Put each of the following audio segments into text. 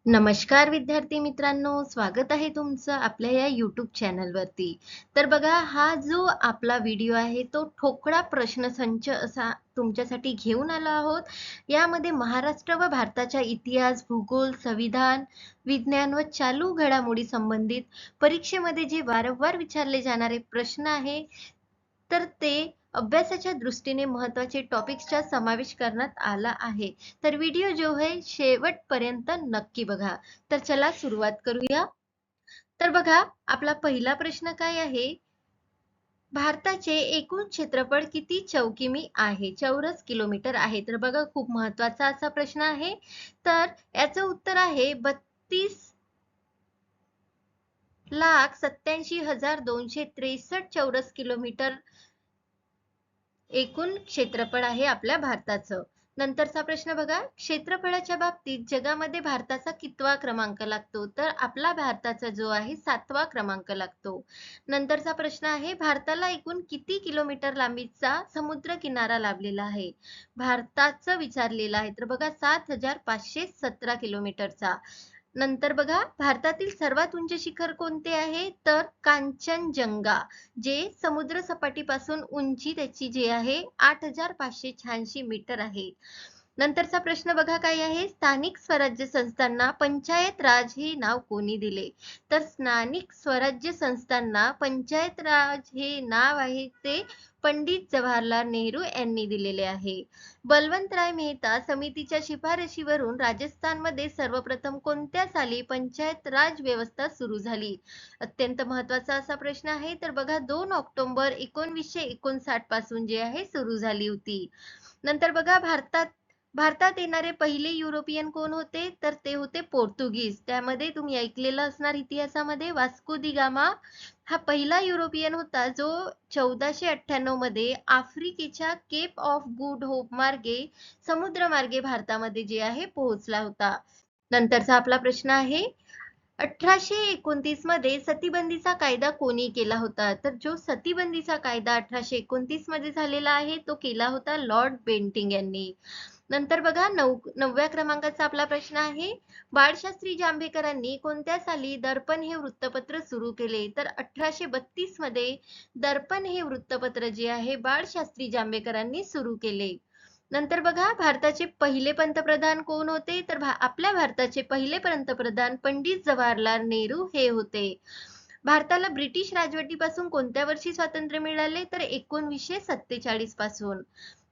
नमस्कार विद्यार्थी मित्रांनो, स्वागत आहे तुमचं आपल्या या YouTube चॅनलवरती. तर बघा, हा जो आपला व्हिडिओ आहे तो ठोकळा प्रश्नसंच असा तुमच्यासाठी घेऊन आलो आहोत. यामध्ये महाराष्ट्र व भारताच्या इतिहास, भूगोल, संविधान, विज्ञान व चालू घडामोडी संबंधित परीक्षेमध्ये जे वारंवार विचारले जाणारे प्रश्न आहे, तर ते अभ्यासाच्या दृष्टीने महत्त्वाचे टॉपिक्सचा समावेश करण्यात आला आहे. तर व्हिडिओ जो आहे शेवटपर्यंत नक्की बघा. तर चला सुरुवात करूया. तर बघा, आपला पहिला प्रश्न काय आहे? भारताचे एकूण क्षेत्रफळ किती चौकिमी आहे? चौरस किलोमीटर आहे. तर बघा, खूप महत्त्वाचा असा प्रश्न आहे. तर याचं उत्तर आहे 32,87,263 चौरस किलोमीटर एकूण क्षेत्रफळ आहे आपल्या भारताचं. नंतरचा प्रश्न बघा, क्षेत्रफळाच्या बाबतीत जगामध्ये भारताचा कितवा क्रमांक लागतो? तर आपला भारताचा जो आहे 7वा क्रमांक लागतो. नंतरचा प्रश्न आहे, भारताला एकूण किती किलोमीटर लांबीचा समुद्र किनारा लाभलेला आहे? भारताचं विचारलेलं आहे. तर बघा, 7,517 किलोमीटरचा. नंतर बघा, भारतातील सर्वात उंच शिखर कोणते आहे? तर कांचनजंगा, जे समुद्र सपाटीपासून उंची त्याची जी आहे 8,586 मीटर आहे. नंतरचा प्रश्न बघा काय आहे, स्थानिक स्वराज्य संस्थांना पंचायत राज हे नाव कोणी दिले? तर स्थानिक स्वराज्य संस्थांना पंचायत राज हे नाव आहे ते पंडित जवाहरलाल नेहरू यांनी दिलेले आहे. बलवंतराय मेहता समितीच्या शिफारशीवरून राजस्थानमध्ये सर्वप्रथम कोणत्या साली पंचायत राज व्यवस्था सुरू झाली? अत्यंत महत्त्वाचा असा प्रश्न आहे. तर बघा, 2 ऑक्टोबर 1959 पासून जे आहे सुरू झाली होती. नंतर बघा, भारतात येणारे पहिले युरोपियन कोण होते? तर ते होते पोर्तुगीज. त्यामध्ये तुम्ही ऐकलेलं असणार इतिहासामध्ये, वास्को दी गामा हा पहिला युरोपियन होता जो 1498 मध्ये आफ्रिकेच्या केप ऑफ गुड होप मार्गे समुद्रमार्गे भारतामध्ये जे आहे पोहोचला होता. नंतरचा आपला प्रश्न आहे, 1829 मध्ये सतीबंदीचा कायदा कोणी केला होता? तर जो सतीबंदीचा कायदा 1829 मध्ये झालेला आहे तो केला होता लॉर्ड बेंटिंग यांनी. नंतर बघा, 9व्या क्रमांकाचा आपला प्रश्न आहे, बाळशास्त्री जांभेकरांनी कोणत्या साली दर्पण हे वृत्तपत्र सुरू केले? तर 1832 मध्ये दर्पण हे वृत्तपत्र जे आहे बाळशास्त्री जांभेकरांनी सुरू केले. नंतर बघा, भारताचे पहिले पंतप्रधान कोण होते? तर आपल्या भारताचे पहिले पंतप्रधान पंडित जवाहरलाल नेहरू हे होते. भारताला ब्रिटिश राजवटीपासून कोणत्या वर्षी स्वातंत्र्य मिळाले? तर 1947 पासून.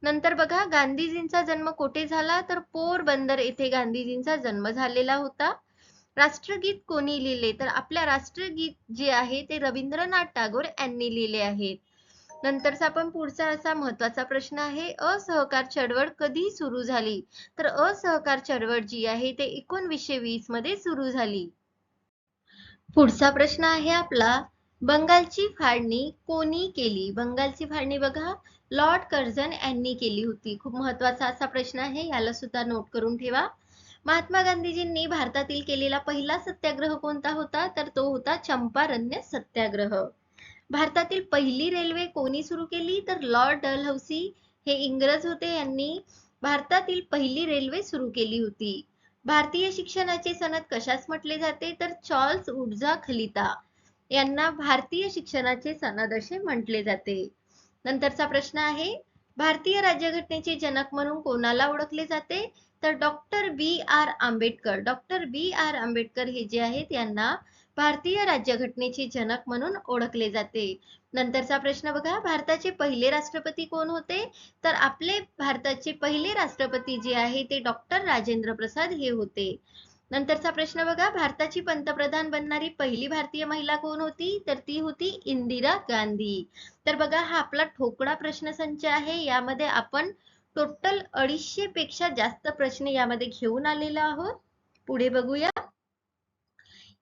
नंतर बघा, गांधीजींचा जन्म कोठे झाला? तर पोरबंदर येथे गांधीजींचा जन्म झालेला होता. राष्ट्रगीत कोणी लिहिले? तर आपल्या राष्ट्रगीत जे आहे ते रवींद्रनाथ टागोर यांनी लिहिले आहेत. नंतरचा आपण पुढचा असा महत्त्वाचा प्रश्न आहे, असहकार चळवळ कधी सुरू झाली? तर असहकार चळवळ जी आहे ते 1920 मध्ये सुरू झाली. पुढचा प्रश्न आहे आपला, बंगालची फाळणी कोणी केली? बंगालची फाळणी बघा, लॉर्ड कर्झन यांनी केली होती. खूप महत्त्वाचा असा प्रश्न आहे, याला सुद्धा नोट करून ठेवा. महात्मा गांधीजींनी भारतातील केलेला पहिला सत्याग्रह कोणता होता? तर तो होता चंपारण्य सत्याग्रह. भारतातील पहिली रेल्वे कोणी सुरू केली? तर लॉर्ड डलहौसी हे इंग्रज होते, यांनी भारतातील पहिली रेल्वे सुरू केली होती. भारतीय शिक्षणाचे सनद कशास म्हटले जाते? तर चार्ल्स वुड्जा खलिता यांना भारतीय शिक्षणाचे सनद असे म्हटले जाते. नंतरचा प्रश्न आहे, भारतीय राज्यघटनेचे जनक म्हणून कोणाला ओळखले जाते? तर डॉक्टर बी आर आंबेडकर. डॉक्टर बी आर आंबेडकर हे जे आहेत यांना भारतीय राज्यघटनेचे जनक म्हणून ओळखले जाते. नंतरचा प्रश्न बघा, भारताचे पहिले राष्ट्रपती कोण होते? तर आपले भारताचे पहिले राष्ट्रपती जे आहे ते डॉक्टर राजेंद्र प्रसाद हे होते. नंतरचा प्रश्न बघा, भारताची पंतप्रधान बनणारी पहिली भारतीय महिला कोण होती? तर ती होती इंदिरा गांधी. तर बघा, हा आपला ठोकळा प्रश्नसंच आहे. यामध्ये आपण टोटल 250 पेक्षा जास्त प्रश्न यामध्ये घेऊन आलेलो आहोत. पुढे बघूया.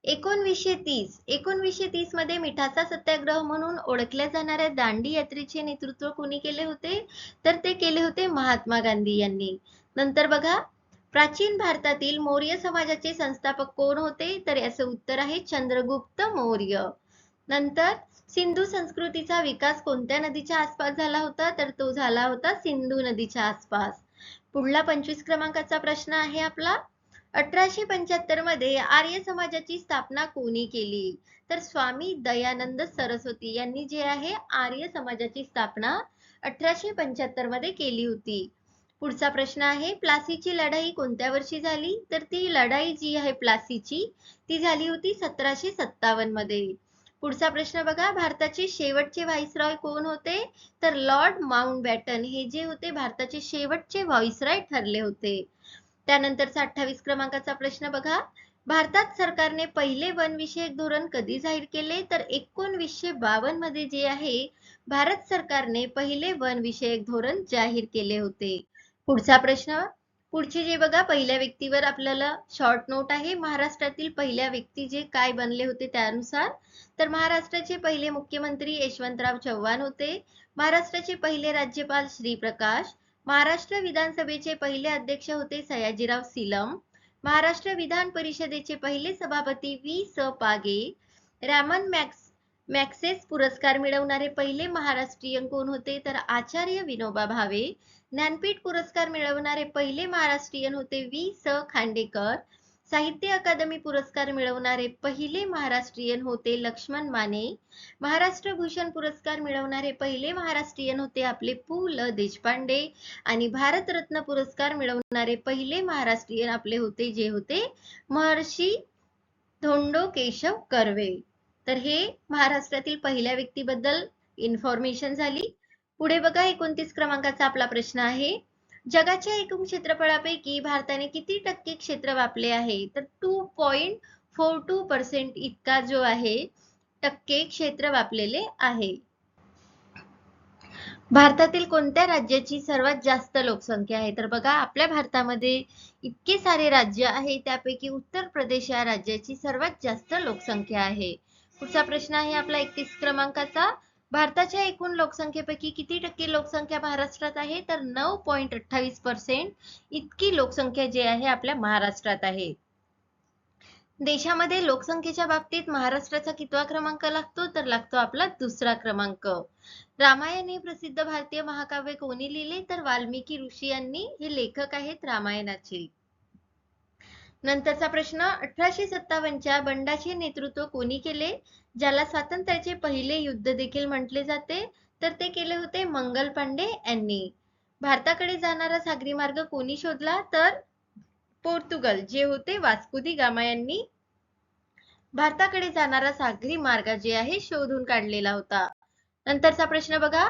1930 मध्ये मिठाचा सत्याग्रह म्हणून ओळखल्या जाणाऱ्या दांडी यात्रेचे नेतृत्व कोणी केले होते? तर ते केले होते महात्मा गांधी यांनी. नंतर बघा, प्राचीन भारतातील मौर्य समाजाचे संस्थापक कोण होते? तर याचं उत्तर आहे चंद्रगुप्त मौर्य. नंतर, सिंधू संस्कृतीचा विकास कोणत्या नदीच्या आसपास झाला होता? तर तो झाला होता सिंधू नदीच्या आसपास. पुढला 25 क्रमांकाचा प्रश्न आहे आपला, 1875 मध्ये आर्य समाजाची स्थापना कोणी केली? तर स्वामी दयानंद सरस्वती यांनी जे आहे आर्य समाजाची स्थापना 1875 मध्ये केली होती. पुढचा प्रश्न आहे, प्लासीची लढाई कोणत्या वर्षी झाली? तर ती लढाई जी आहे प्लासीची ती झाली होती 1757 मध्ये. पुढचा प्रश्न बघा, भारताचे शेवटचे व्हाईसरॉय कोण होते? तर लॉर्ड माउंटबॅटन हे जे होते भारताचे शेवटचे व्हाईसरॉय ठरले होते. त्यानंतरचा 28 क्रमांकाचा प्रश्न बघा, भारतात सरकारने पहिले वनविषयक धोरण कधी जाहीर केले? तर 1952 मध्ये जे आहे भारत सरकारने पहिले वनविषयक धोरण जाहीर केले होते. पुढचा प्रश्न, पुढचे जे बघा पहिल्या व्यक्तीवर आपल्याला शॉर्ट नोट आहे. महाराष्ट्रातील पहिल्या व्यक्ती जे काय बनले होते त्यानुसार, तर महाराष्ट्राचे पहिले मुख्यमंत्री यशवंतराव चव्हाण होते. महाराष्ट्राचे पहिले राज्यपाल श्रीप्रकाश. महाराष्ट्र विधानसभेचे पहिले अध्यक्ष होते सयाजीराव सिलम. महाराष्ट्र विधान परिषदेचे पहिले सभापती वी.स. पागे. रॅमन मॅग्सेस पुरस्कार मिळवणारे पहिले महाराष्ट्रीयन कोण होते? तर आचार्य विनोबा भावे. ज्ञानपीठ पुरस्कार मिळवणारे पहिले महाराष्ट्रीयन होते वी.स. खांडेकर. साहित्य अकादमी पुरस्कार मिळवणारे पहिले महाराष्ट्रीयन होते लक्ष्मण माने. महाराष्ट्र भूषण पुरस्कार मिळवणारे पहिले महाराष्ट्रीयन होते आपले पु. ल. देशपांडे. आणि भारतरत्न पुरस्कार मिळवणारे पहिले महाराष्ट्रीयन आपले होते जे होते महर्षी धोंडो केशव कर्वे. तर हे महाराष्ट्रातील पहिल्या व्यक्तीबद्दल इन्फॉर्मेशन झाली. पुढे बघा 29 क्रमांकाचा आपला प्रश्न आहे, जगाच्या एकूण क्षेत्रफळापैकी भारताने किती टक्के क्षेत्र व्यापले आहे? तर 2.42% इतका जो आहे टक्के क्षेत्र व्यापलेले आहे. भारतातील कोणत्या राज्याची सर्वात जास्त लोकसंख्या आहे? तर बघा आपल्या भारतामध्ये इतके सारे राज्य आहे, त्यापैकी उत्तर प्रदेश या राज्याची सर्वात जास्त लोकसंख्या आहे. पुढचा प्रश्न आहे आपला 31 क्रमांकाचा, भारताच्या एकूण लोकसंख्येपैकी किती टक्के लोकसंख्या महाराष्ट्रात आहे? तर 9.28% इतकी लोकसंख्या जी आहे आपल्या महाराष्ट्रात आहे. देशामध्ये लोकसंख्येच्या बाबतीत महाराष्ट्राचा कितवा क्रमांक लागतो? तर लागतो आपला दुसरा क्रमांक. रामायण हे प्रसिद्ध भारतीय महाकाव्य कोणी लिहिले? तर वाल्मिकी ऋषी यांनी हे लेखक आहेत रामायणाचे. नंतरचा प्रश्न, 1857च्या बंडाचे नेतृत्व कोणी केले? ज्याला स्वातंत्र्याचे पहिले युद्ध देखील म्हटले जाते, तर ते केले होते मंगल पांडे यांनी. भारताकडे जाणारा सागरी मार्ग कोणी शोधला? तर पोर्तुगल जे होते वास्को दी गामा यांनी भारताकडे जाणारा सागरी मार्ग जे आहे शोधून काढलेला होता. नंतरचा प्रश्न बघा,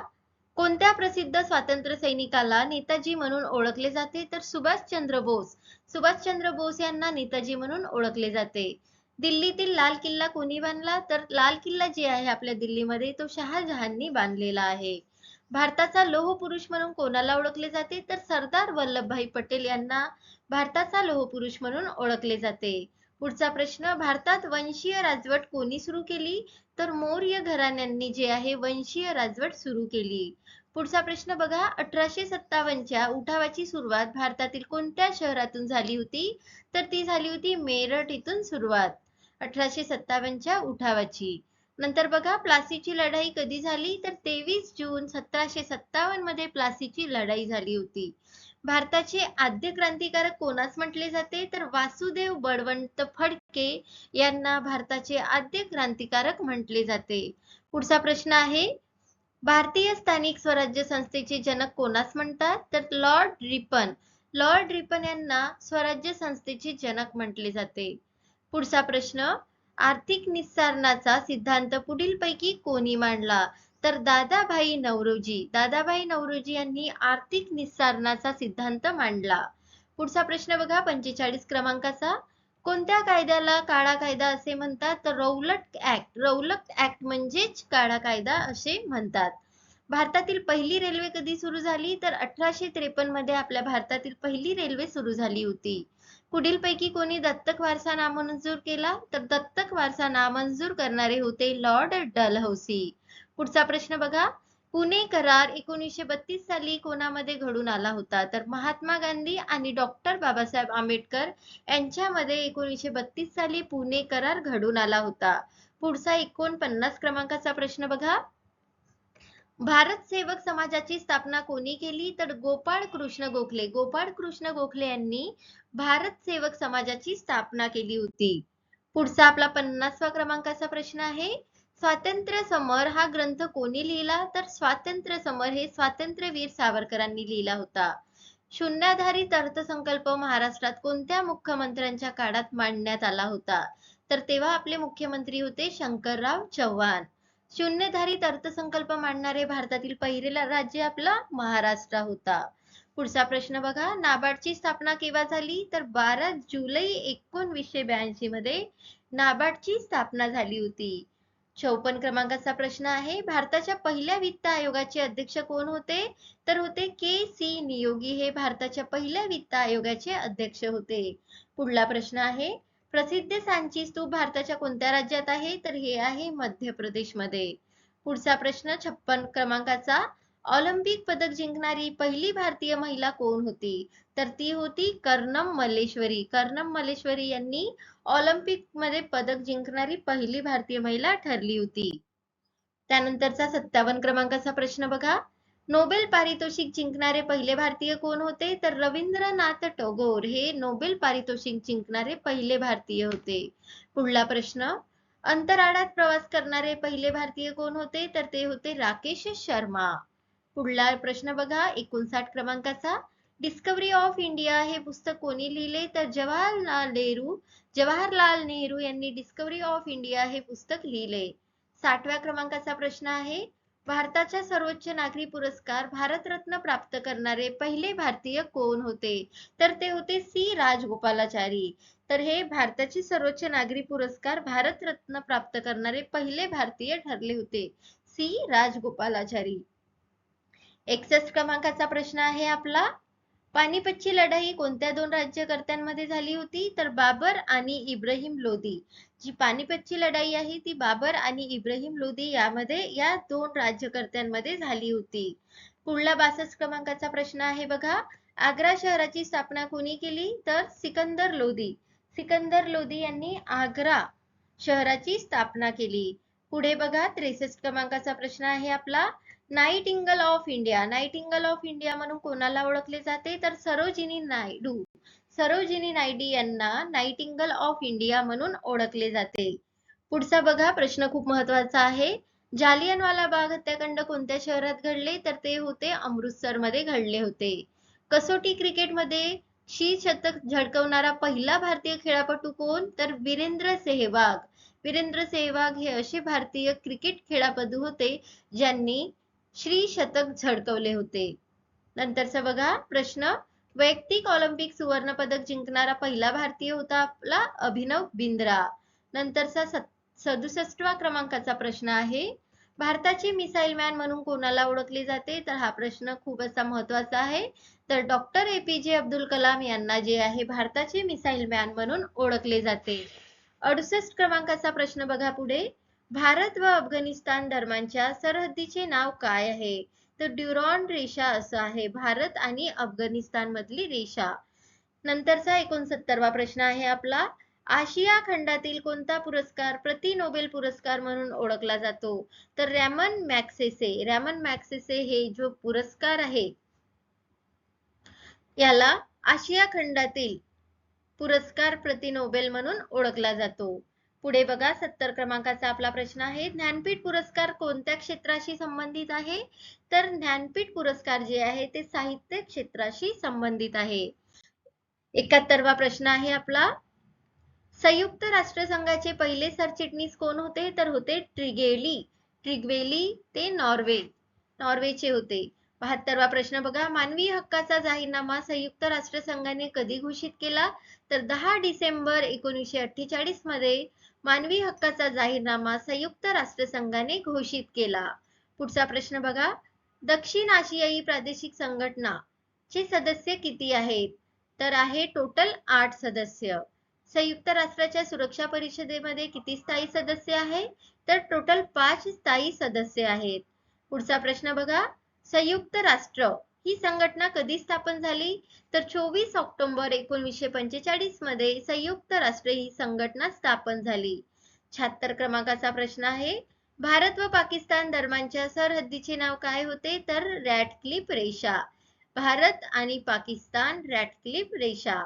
कोणत्या प्रसिद्ध स्वातंत्र्य सैनिकाला नेताजी म्हणून ओळखले जाते? तर सुभाषचंद्र बोस. सुभाषचंद्र बोस यांना नेताजी म्हणून ओळखले जाते. दिल्लीतील लाल किल्ला कोणी बांधला? तर लाल किल्ला जे आहे आपल्या दिल्लीमध्ये तो शहाजहाननी बांधलेला आहे. भारताचा लोह पुरुष म्हणून कोणाला ओळखले जाते? तर सरदार वल्लभभाई पटेल यांना भारताचा लोह पुरुष म्हणून ओळखले जाते. पुढचा प्रश्न, भारतात वंशीय राजवट कोणी सुरू केली? तर मौर्य घराण्यांनी जे आहे वंशीय राजवट सुरू केली. पुढचा प्रश्न बघा, 1857च्या उठावाची सुरुवात भारतातील कोणत्या शहरातून झाली होती? तर ती झाली होती मेरठ इथून सुरुवात 1857च्या उठावाची. नंतर बघा प्लासीची लढाई कधी झाली? तर 23 जून 1757 मध्ये प्लासीची लढाई झाली होती. भारताचे आद्य क्रांतिकारक कोणास म्हटले जाते? तर वासुदेव बळवंत फडके यांना भारताचे आद्य क्रांतिकारक म्हटले जाते. पुढचा प्रश्न आहे, भारतीय स्थानिक स्वराज्य संस्थेचे जनक कोणास म्हणतात? तर लॉर्ड रिपन. लॉर्ड रिपन यांना स्वराज्य संस्थेचे जनक म्हटले जाते. पुढचा प्रश्न, आर्थिक निस्सारणाचा सिद्धांत पुढीलपैकी कोणी मांडला? तर दादाभाई नौरोजी. दादाभाई नौरोजी यांनी आर्थिक निस्सारणाचा सिद्धांत मांडला. पुढचा प्रश्न बघा 45 क्रमांकाचा, कोणत्या कायद्याला काळा कायदा असे म्हणतात? तर रौलट ऍक्ट. रौलट ऍक्ट म्हणजेच काळा कायदा असे म्हणतात. भारतातील पहिली रेल्वे कधी सुरू झाली? तर 1853 मध्ये आपल्या भारतातील पहिली रेल्वे सुरू झाली होती. पुढीलपैकी कोणी दत्तक वारसा नामंजूर केला? तर दत्तक वारसा नामंजूर करणारे होते लॉर्ड डलहौसी. पुढचा प्रश्न बघा, पुणे करार 1932 साली कोणामध्ये घडून आला होता? तर महात्मा गांधी आणि डॉक्टर बाबासाहेब आंबेडकर यांच्यामध्ये 1932 साली पुणे करार घडून आला होता. पुढचा 49 क्रमांकाचा प्रश्न बघा, भारत सेवक समाजाची स्थापना कोणी केली? तर गोपाळ कृष्ण गोखले. गोपाळ कृष्ण गोखले यांनी भारत सेवक समाजाची स्थापना केली होती. पुढचा आपला 50वा क्रमांकाचा प्रश्न आहे. स्वातंत्र्य समर हा ग्रंथ कोणी लिहिला? तर स्वातंत्र्य समर हे स्वातंत्र्यवीर सावरकरांनी लिहिला होता. शून्याधारित अर्थसंकल्प महाराष्ट्रात कोणत्या मुख्यमंत्र्यांच्या काळात मांडण्यात आला होता? तर तेव्हा आपले मुख्यमंत्री होते शंकरराव चव्हाण. शून्यधारित अर्थसंकल्प मांडणारे भारतातील पहिले राज्य आपला महाराष्ट्र होता. पुढचा प्रश्न बघा. नाबार्डची स्थापना केव्हा झाली? तर 12 जुलै 1982 मध्ये नाबार्डची स्थापना झाली होती. 54 क्रमांकाचा प्रश्न आहे. भारताच्या पहिल्या वित्त आयोगाचे अध्यक्ष कोण होते? तर होते के.सी. नियोगी. हे भारताच्या पहिल्या वित्त आयोगाचे अध्यक्ष होते. पुढला प्रश्न आहे. प्रसिद्ध सांची स्तूप भारताच्या कोणत्या राज्यात आहे? तर हे आहे मध्य प्रदेशमध्ये. पुढचा प्रश्न 56 क्रमांकाचा. ऑलिम्पिक पदक जिंकणारी पहिली भारतीय महिला कोण होती? तर ती होती कर्णम मल्लेश्वरी. कर्णम मल्लेश्वरी यांनी ऑलिम्पिक मध्ये पदक जिंकणारी पहिली भारतीय महिला ठरली होती. त्यानंतरचा 57 क्रमांकाचा प्रश्न बघा. नोबेल पारितोषिक जिंकणारे पहिले भारतीय कोण होते? तर रवींद्रनाथ टागोर हे नोबेल पारितोषिक जिंकणारे पहिले भारतीय होते. पुढला प्रश्न. अंतराळात प्रवास करणारे पहिले भारतीय कोण होते? तर ते होते राकेश शर्मा. पुढला प्रश्न बघा. 59 क्रमांकाचा. डिस्कवरी ऑफ इंडिया हे पुस्तक कोणी लिहिले? तर जवाहरलाल नेहरू यांनी डिस्कवरी ऑफ इंडिया हे पुस्तक लिहिले. 60व्या क्रमांकाचा प्रश्न आहे. भारताचा सर्वोच्च नागरी पुरस्कार भारतरत्न प्राप्त करणारे पहिले भारतीय कोण होते? तर ते होते सी राजगोपालाचारी. तर हे भारताचे सर्वोच्च नागरी पुरस्कार भारतरत्न प्राप्त करणारे पहिले भारतीय ठरले होते, सी राजगोपालाचारी. 61 क्रमांकाचा प्रश्न आहे आपला. पानिपतची लढाई कोणत्या दोन राज्यकर्त्यांमध्ये झाली होती? तर बाबर आणि इब्राहिम लोदी. जी पानिपतची लढाई आहे ती बाबर आणि इब्राहिम लोदी या दोन राज्यकर्त्यांमध्ये झाली होती. पुढला 62 क्रमांकाचा प्रश्न आहे बघा. आग्रा शहराची स्थापना कोणी केली? तर सिकंदर लोदी. सिकंदर लोदी यांनी आग्रा शहराची स्थापना केली. पुढे बघा. 63 क्रमांकाचा प्रश्न आहे आपला. Nightingale of India. Nightingale of India म्हणून कोणाला ओळखले जाते? तर सरोजिनी नायडू. सरोजिनी नायडू यांना नाईटिंगल ऑफ इंडिया म्हणून ओळखले जाते. पुढचा बघा. प्रश्न खूप महत्वाचा आहे. जालियनवाला बाग हत्याकांड कोणत्या शहरात घडले? तर ते होते अमृतसर मध्ये घडले होते. कसोटी क्रिकेटमध्ये शतक झळकवणारा पहिला भारतीय खेळाडू कोण? तर वीरेंद्र सेहवाग. वीरेंद्र सेहवाग हे असे भारतीय क्रिकेट खेळाडू होते ज्यांनी शतक झळकवले होते. नंतरचा बघा प्रश्न. वैयक्तिक ऑलिम्पिक सुवर्ण पदक जिंकणारा पहिला भारतीय होता आपला अभिनव बिंद्रा. नंतरचा 67व्या क्रमांकाचा प्रश्न आहे. भारताचे मिसाईल मॅन म्हणून कोणाला ओळखले जाते? तर हा प्रश्न खूप असा महत्वाचा आहे. तर डॉक्टर ए.पी.जे. अब्दुल कलाम यांना जे आहे भारताचे मिसाईल मॅन म्हणून ओळखले जाते. 68 क्रमांकाचा प्रश्न बघा पुढे. भारत व अफगाणिस्तान दरम्यानच्या सरहद्दीचे नाव काय आहे? तर ड्युरॉन रेषा असं आहे भारत आणि अफगाणिस्तान मधली रेषा. नंतरचा 69वा प्रश्न आहे आपला. आशिया खंडातील कोणता पुरस्कार प्रति नोबेल पुरस्कार म्हणून ओळखला जातो? तर रॅमन मॅग्सेसे. रॅमन मॅग्सेसे हे जो पुरस्कार आहे याला आशिया खंडातील पुरस्कार प्रति नोबेल म्हणून ओळखला जातो. पुढे बघा. 70 क्रमांकाचा आपला प्रश्न आहे. ज्ञानपीठ पुरस्कार कोणत्या क्षेत्राशी संबंधित आहे? तर ज्ञानपीठ पुरस्कार जे आहे ते साहित्य क्षेत्राशी संबंधित आहे. 71वा प्रश्न आहे आपला. संयुक्त राष्ट्रसंघाचे पहिले सरचिटणीस कोण होते? तर होते ट्रिग्वेली ते नॉर्वेचे होते. 72वा प्रश्न बघा. मानवी हक्काचा जाहीरनामा संयुक्त राष्ट्रसंघाने कधी घोषित केला? तर 10 डिसेंबर 1948 मध्ये मानवी हक्काचा जाहीरनामा संयुक्त राष्ट्रसंघाने घोषित केला. पुढचा प्रश्न बघा. दक्षिण आशियाई प्रादेशिक संघटना चे सदस्य किती आहेत? तर आहे टोटल 8 सदस्य. संयुक्त राष्ट्राच्या सुरक्षा परिषदेमध्ये किती स्थायी सदस्य आहेत? तर टोटल 5 स्थायी सदस्य आहेत. पुढचा प्रश्न बघा. संयुक्त राष्ट्र ही संघटना कधी स्थापन झाली? तर 24 ऑक्टोबर 1945 मध्ये संयुक्त राष्ट्र ही संघटना स्थापन झाली. 76 क्रमांकाचा प्रश्न आहे. भारत व पाकिस्तान दरम्यानच्या सरहद्दीचे नाव काय होते? तर रॅटक्लिफ रेषा. भारत आणि पाकिस्तान रॅटक्लिफ रेषा.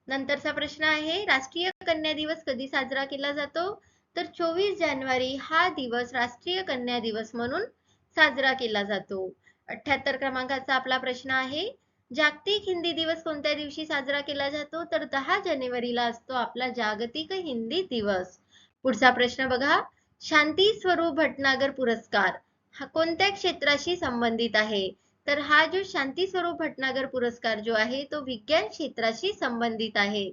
नंतरचा प्रश्न आहे, राष्ट्रीय कन्या दिवस कधी साजरा केला जातो? तर 24 जानेवारी हा दिवस राष्ट्रीय कन्या दिवस म्हणून साजरा केला जातो. 78 क्रमांकाचा आपला प्रश्न आहे, जागतिक हिंदी दिवस कोणत्या दिवशी साजरा केला जातो? तर 10 जानेवारीला असतो आपला जागतिक हिंदी दिवस. पुढचा प्रश्न बघा, शांती स्वरूप भटनागर पुरस्कार हा कोणत्या क्षेत्राशी संबंधित आहे? तर हा जो शांती स्वरूप भटनागर पुरस्कार जो आहे तो विज्ञान क्षेत्राशी संबंधित आहे.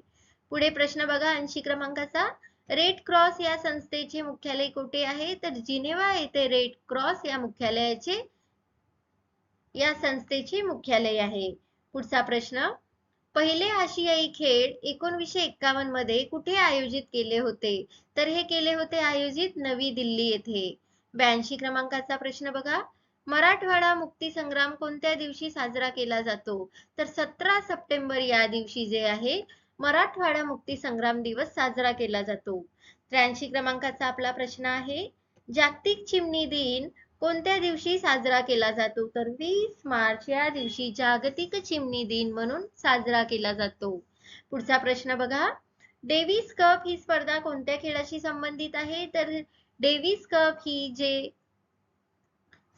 पुढे प्रश्न बघा 80 क्रमांकाचा, रेड क्रॉस या संस्थेचे मुख्यालय कुठे आहे? तर जिनेवा येथे रेड क्रॉस या संस्थेचे मुख्यालय आहे. पुढचा प्रश्न, पहिले आशियाई खेळ 1951 मध्ये कुठे आयोजित केले होते? तर हे केले होते आयोजित नवी दिल्ली येथे. 82 क्रमांकाचा प्रश्न बघा, मराठवाडा मुक्ती संग्राम कोणत्या दिवशी साजरा केला जातो? तर 17 सप्टेंबर या दिवशी जे आहे मराठवाडा मुक्ती संग्राम दिवस साजरा केला जातो. 83 क्रमांकाचा आपला प्रश्न आहे, जागतिक चिमणी दिन कोणत्या दिवशी साजरा केला जातो? तर 20 मार्च या दिवशी जागतिक चिमणी दिन म्हणून साजरा केला जातो. पुढचा प्रश्न बघा, डेव्हिस कप ही स्पर्धा कोणत्या खेळाशी संबंधित आहे? तर डेव्हिस कप ही जे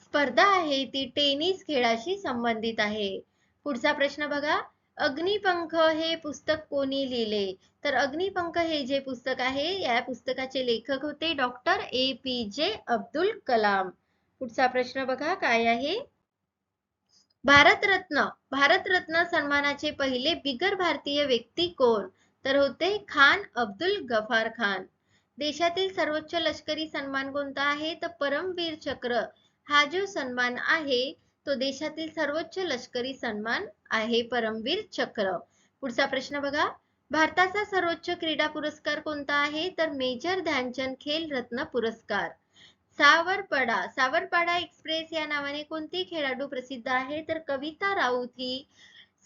स्पर्धा आहे ती टेनिस खेळाशी संबंधित आहे. पुढचा प्रश्न बघा, अग्निपंख हे पुस्तक कोणी लिहिले? तर अग्निपंख हे जे पुस्तक आहे या पुस्तकाचे लेखक होते डॉक्टर APJ अब्दुल कलाम. पुढचा प्रश्न बघा काय आहे, भारतरत्न सन्मानाचे पहिले बिगर भारतीय व्यक्ती कोण? तर होते खान अब्दुल गफार खान. देशातील सर्वोच्च लष्करी सन्मान कोणता आहे? तर परमवीर चक्र हा जो सन्मान आहे तो देशातील सर्वोच्च लष्करी सन्मान आहे, परमवीर चक्र. पुढचा प्रश्न बघा, भारताचा सर्वोच्च क्रीडा पुरस्कार कोणता आहे? तर मेजर ध्यानचंद खेल रत्न पुरस्कार. सावरपाडा एक्सप्रेस या नावाने कोणती खेळाडू प्रसिद्ध आहे? तर कविता राऊत ही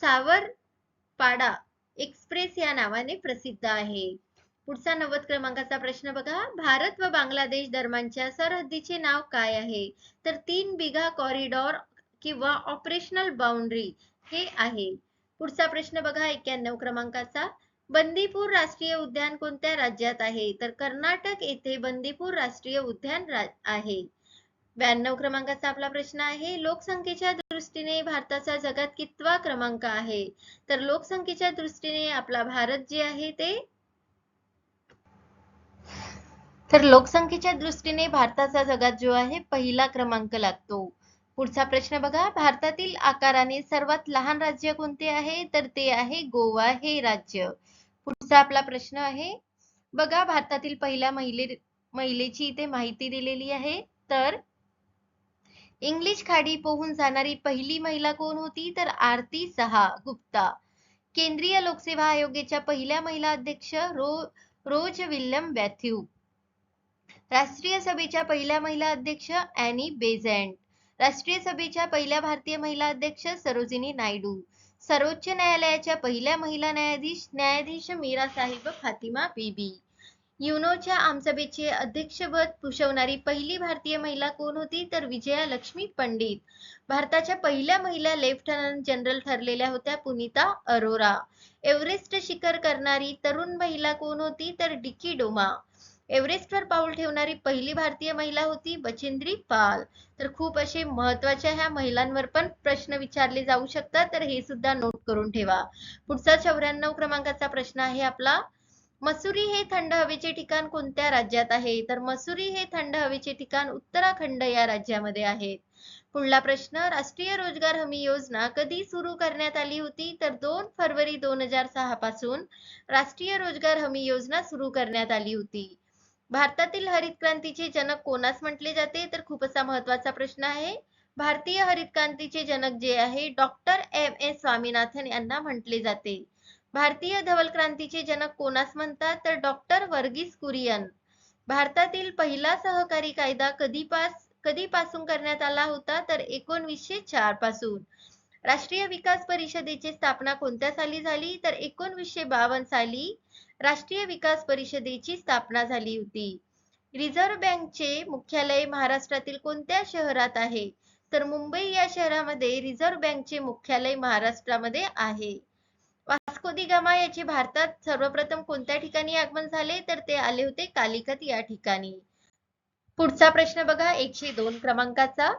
सावरपाडा एक्सप्रेस या नावाने प्रसिद्ध आहे. पुढचा 90 क्रमांकाचा प्रश्न बघा, भारत व बांगलादेश दरम्यानच्या सरहद्दीचे नाव काय आहे? तर 3 बिघा कॉरिडॉर किंवा ऑपरेशनल बाउंड्री हे आहे. पुढचा प्रश्न बघा 91 क्रमांकाचा, बंदीपूर राष्ट्रीय उद्यान कोणत्या राज्यात आहे? तर कर्नाटक येथे बंदीपूर राष्ट्रीय उद्यान आहे. 92 क्रमांकाचा आपला प्रश्न आहे, लोकसंख्येच्या दृष्टीने भारताचा जगात कितवा क्रमांक आहे? तर लोकसंख्येच्या दृष्टीने आपला भारत जे आहे तर लोकसंख्येच्या दृष्टीने भारताचा जगात जो आहे पहिला क्रमांक लागतो. पुढचा प्रश्न बघा, भारतातील आकाराने सर्वात लहान राज्य कोणते आहे? तर ते आहे गोवा हे राज्य. पुढचा आपला प्रश्न आहे, बघा भारतातील पहिल्या महिलेची इथे माहिती दिलेली आहे. तर इंग्लिश खाडी पोहून जाणारी पहिली महिला कोण होती? तर आरती सहा गुप्ता. केंद्रीय लोकसेवा आयोगाच्या पहिल्या महिला अध्यक्ष रोज विल्यम मॅथ्यू. राष्ट्रीय सभेच्या पहिल्या महिला अध्यक्ष ॲनी बेझंट. राष्ट्रीय सभेच्या पहिल्या भारतीय महिला अध्यक्ष सरोजिनी नायडू. सर्वोच्च न्यायालयाच्या पहिल्या महिला न्यायाधीश मीरा साहिब फातिमा बीबी. युनोच्या आमसभेचे अध्यक्षपद भूषवणारी पहिली भारतीय महिला कोण होती? तर विजया लक्ष्मी पंडित. भारताच्या पहिल्या महिला लेफ्टनंट जनरल ठरलेल्या होत्या पुनीता अरोरा. एव्हरेस्ट शिखर करणारी तरुण महिला कोण होती? तर डिकी डोमा. एव्हरेस्टवर पाऊल ठेवणारी पहिली भारतीय महिला होती बचेंद्री पाल. तर खूप असे महत्त्वाच्या ह्या महिलांवर पण प्रश्न विचारले जाऊ शकतात, तर हे सुद्धा नोट करून ठेवा. पुढचा 94 क्रमांकाचा प्रश्न आहे आपला, मसुरी हे थंड हवेचे ठिकाण कोणत्या राज्यात आहे? तर मसुरी हे थंड हवेचे ठिकाण उत्तराखंड या राज्यामध्ये आहे. पुढला प्रश्न, राष्ट्रीय रोजगार हमी योजना कधी सुरू करण्यात आली होती? तर 2 फरवरी 2006 पासून राष्ट्रीय रोजगार हमी योजना सुरू करण्यात आली होती. भारतातील हरित क्रांतीचे जनक कोणास म्हटले जाते? तर खूप असा महत्त्वाचा प्रश्न आहे. भारतीय हरित क्रांतीचे जनक जे आहे डॉक्टर MS स्वामीनाथन यांना म्हटले जाते. भारतीय धवल क्रांतीचे जनक कोणास म्हणतात? तर डॉक्टर वर्गीस कुरियन. भारतातील पहिला सहकारी कायदा कधीपासून करण्यात आला होता? तर 1904 पासून. राष्ट्रीय विकास परिषदेची स्थापना कोणत्या साली झाली? तर 1952 साली राष्ट्रीय विकास परिषदेची स्थापना झाली होती. रिझर्व्ह बँकचे मुख्यालय महाराष्ट्रातील कोणत्या शहरात आहे? तर मुंबई या शहरामध्ये रिझर्व्ह बँकचे मुख्यालय महाराष्ट्रामध्ये आहे. वास्को दी गामा याचे भारतात सर्वप्रथम कोणत्या ठिकाणी आगमन झाले? तर ते आले होते कालिकत या ठिकाणी. पुढचा प्रश्न बघा 102 क्रमांकाचा.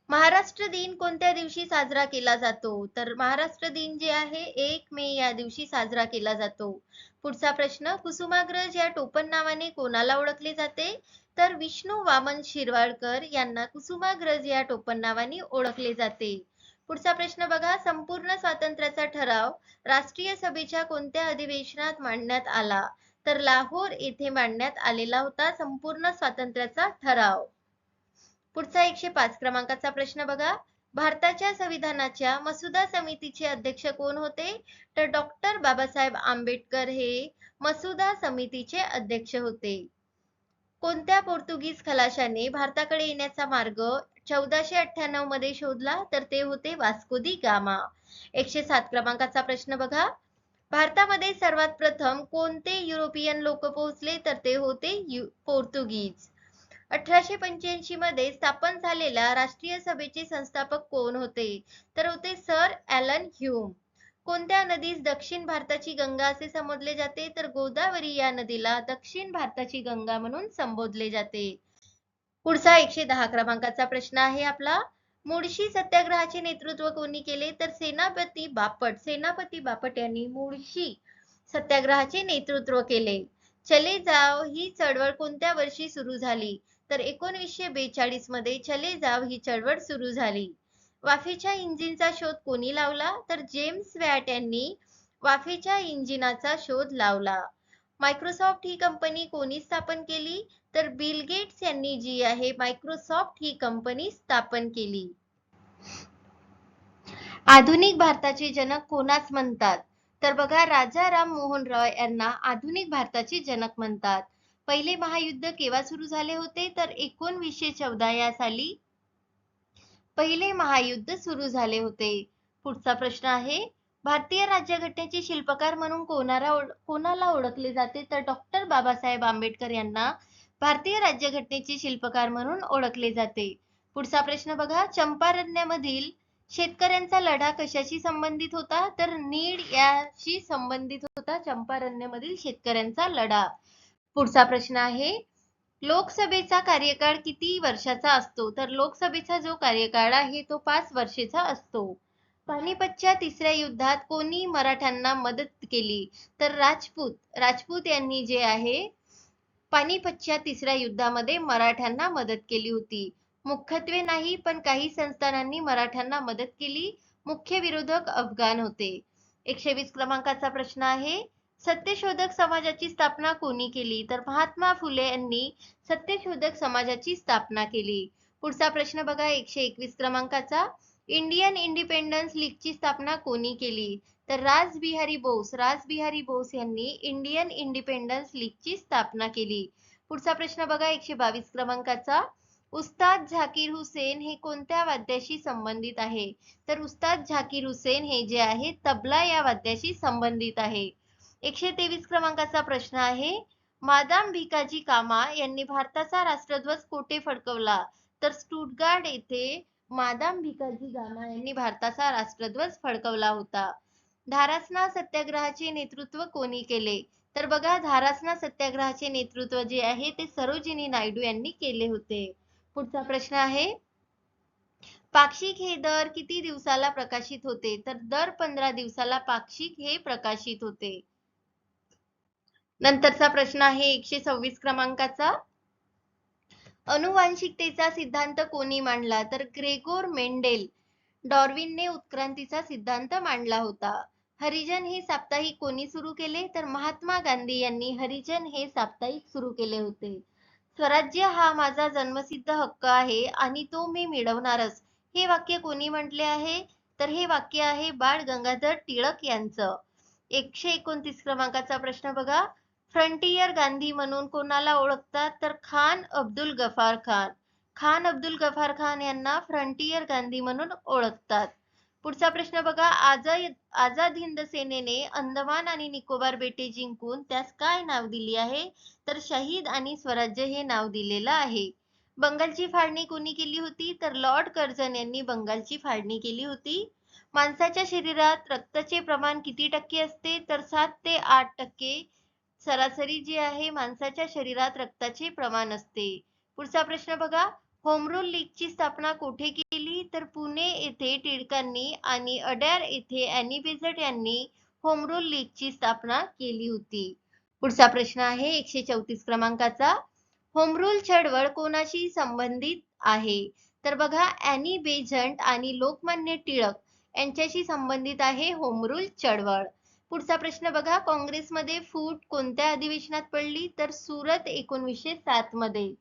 महाराष्ट्र दिन कोणत्या दिवशी साजरा केला जातो? तर महाराष्ट्र दिन जे आहे 1 मे या दिवशी साजरा केला जातो. पुढचा प्रश्न कुसुमाग्रज या टोपण नावाने कोणाला ओळखले जाते? तर विष्णू वामन शिरवाडकर यांना कुसुमाग्रज या टोपण नावाने ओळखले जाते. पुढचा प्रश्न बघा संपूर्ण स्वातंत्र्याचा ठराव राष्ट्रीय सभेच्या कोणत्या अधिवेशनात मांडण्यात आला? तर लाहोर येथे मांडण्यात आलेला होता संपूर्ण स्वातंत्र्याचा ठराव. पुढचा 105 क्रमांकाचा प्रश्न बघा भारताच्या संविधानाच्या मसुदा समितीचे अध्यक्ष कोण होते? तर डॉक्टर बाबासाहेब आंबेडकर हे मसुदा समितीचे अध्यक्ष होते. कोणत्या पोर्तुगीज खलाशाने भारताकडे येण्याचा मार्ग 1498 मध्ये शोधला? तर ते होते वास्को दी गामा. 107 क्रमांकाचा प्रश्न बघा भारतामध्ये सर्वात प्रथम कोणते युरोपियन लोक पोहोचले? तर ते होते पोर्तुगीज. 1885 मध्ये स्थापन झालेल्या राष्ट्रीय सभेचे संस्थापक कोण होते? तर होते सर ॲलन ह्यूम. कोणत्या नदीस दक्षिण भारताची गंगा असे संबोधले जाते? तर गोदावरी या नदीला दक्षिण भारताची गंगा म्हणून संबोधले जाते. पुढचा 110 क्रमांकाचा प्रश्न आहे आपला मुळशी सत्याग्रहाचे नेतृत्व कोणी केले? तर सेनापती बापट यांनी मुळशी सत्याग्रहाचे नेतृत्व केले. चले जाव ही चळवळ कोणत्या वर्षी सुरू झाली? तर 1942 मध्ये चले जाव ही चळवळ सुरू झाली. वाफेच्या इंजिनचा शोध कोणी लावला? तर जेम्स वॅट यांनी वाफेच्या इंजिनाचा शोध लावला. मायक्रोसॉफ्ट ही कंपनी कोणी स्थापन केली? तर बिल गेट्स यांनी जी आहे मायक्रोसॉफ्ट ही कंपनी स्थापन केली. आधुनिक भारताचे जनक कोणास म्हणतात? तर बघा राजा राम मोहन रॉय यांना आधुनिक भारताचे जनक म्हणतात. पहिले महायुद्ध केव्हा सुरू झाले होते? तर 1914 या साली पहिले महायुद्ध सुरू झाले होते. पुढचा प्रश्न आहे भारतीय राज्यघटनेचे शिल्पकार म्हणून कोणाला ओळखले जाते? तर डॉक्टर बाबासाहेब आंबेडकर यांना भारतीय राज्यघटनेचे शिल्पकार म्हणून ओळखले जाते. पुढचा प्रश्न बघा चंपारण्यमधील शेतकऱ्यांचा लढा कशाशी संबंधित होता? तर नीड याशी संबंधित होता चंपारण्यमधील शेतकऱ्यांचा लढा. पुढचा प्रश्न आहे लोकसभेचा कार्यकाळ किती वर्षाचा असतो? तर लोकसभेचा जो कार्यकाळ आहे तो 5 वर्षाचा असतो. पानिपतच्या तिसऱ्या युद्धात कोणी मराठ्यांना मदत केली? तर राजपूत यांनी जे आहे पानिपतच्या तिसऱ्या युद्धामध्ये मराठ्यांना मदत केली होती. मुख्यत्वे नाही पण काही संस्थानांनी मराठ्यांना मदत केली. मुख्य विरोधक अफगाण होते. 120 क्रमांकाचा प्रश्न आहे सत्यशोधक समाजाची स्थापना कोणी केली? तर महात्मा फुले यांनी सत्यशोधक समाजाची स्थापना केली. पुढचा प्रश्न बघा 121 क्रमांकाचा इंडियन इंडिपेंडन्स लीगची स्थापना कोणी केली? तर रासबिहारी बोस यांनी इंडियन इंडिपेंडन्स लीगची स्थापना केली. पुढचा प्रश्न बघा 122 क्रमांकाचा उस्ताद झाकीर हुसेन हे कोणत्या वाद्याशी संबंधित आहे? तर उस्ताद झाकीर हुसेन हे जे आहे तबला या वाद्याशी संबंधित आहे. 123 क्रमांकाचा प्रश्न आहे मादाम भिकाजी कामा यांनी भारताचा राष्ट्रध्वज कोठे फडकवला? तर स्टुटगार्ड येथे मादाम भिकाजी कामा यांनी भारताचा राष्ट्रध्वज फडकवला होता. धारासना सत्याग्रहाचे नेतृत्व कोणी केले? तर बघा धारासना सत्याग्रहाचे नेतृत्व जे आहे ते सरोजिनी नायडू यांनी केले होते. पुढचा प्रश्न आहे पाक्षिक हे दर किती दिवसाला प्रकाशित होते? तर दर 15 दिवसाला पाक्षिक हे प्रकाशित होते. नंतरचा प्रश्न आहे 126 क्रमांकाचा अनुवांशिकतेचा सिद्धांत कोणी मांडला? तर ग्रेगोर मेंडेल. डार्विनने उत्क्रांतीचा सिद्धांत मांडला होता. हरिजन हे साप्ताहिक कोणी सुरू केले? तर महात्मा गांधी यांनी हरिजन हे साप्ताहिक सुरू केले होते. स्वराज्य हा माझा जन्मसिद्ध हक्क आहे आणि तो मी मिळवणारच हे वाक्य कोणी म्हटले आहे? तर हे वाक्य आहे बाळ गंगाधर टिळक यांचं. 129 क्रमांकाचा प्रश्न बघा फ्रंटियर गांधी म्हणून कोणाला ओळखतात? तर खान अब्दुल गफार खान यांना फ्रंटियर गांधी म्हणून ओळखतात. पुढचा प्रश्न बघा, आझाद हिंद सेनेने अंदमान आणि निकोबार बेटे जिंकून त्यास काय नाव दिले आहे? तर शहीद आणि स्वराज्य हे नाव दिलेलं आहे. बंगालची फाळणी कोणी केली होती? तर लॉर्ड कर्झन यांनी बंगालची फाळणी केली होती. माणसाच्या शरीरात रक्ताचे प्रमाण किती टक्के असते? तर 7 ते 8% सरासरी जे आहे माणसाच्या शरीरात रक्ताचे प्रमाण असते. पुढचा प्रश्न बघा, होम रूल लीगची स्थापना कोठे केली? तर पुणे येथे टिळकांनी आणि अड्यार येथे अॅनी बेझंट यांनी होम रूल लीगची स्थापना केली होती. पुढचा प्रश्न आहे 134 क्रमांकाचा, होम रूल चळवळ कोणाशी संबंधित आहे? तर बघा, अॅनी बेझंट आणि लोकमान्य टिळक यांच्याशी संबंधित आहे होम रूल चळवळ. पुढचा प्रश्न बघा, काँग्रेसमध्ये फूट कोणत्या अधिवेशनात पडली? तर सुरत 1907 मध्ये.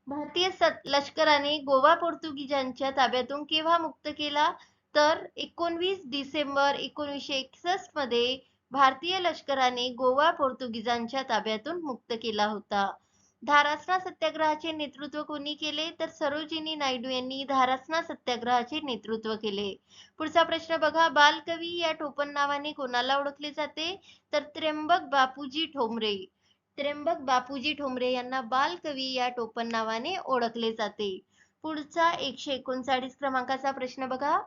भारतीय लष्कराने गोवा पोर्तुगीजांच्या ताब्यातून केव्हा मुक्त केला? तर 19 डिसेंबर 1961 मध्ये भारतीय लष्कराने गोवा पोर्तुगीजांच्या ताब्यातून मुक्त केला होता. धारासना सत्याग्रहाचे नेतृत्व कोणी केले? तर सरोजिनी नायडू यांनी धारासना सत्याग्रहाचे नेतृत्व केले. पुढचा प्रश्न बघा, बालकवी या टोपण नावाने कोणाला ओळखले जाते? तर त्र्यंबक बापूजी ठोंबरे. त्र्यंबक बापूजी ठोंबरे यांना बालकवी या टोपण नावाने ओळखले जाते. पुढचा 139 क्रमांकाचा प्रश्न बघा,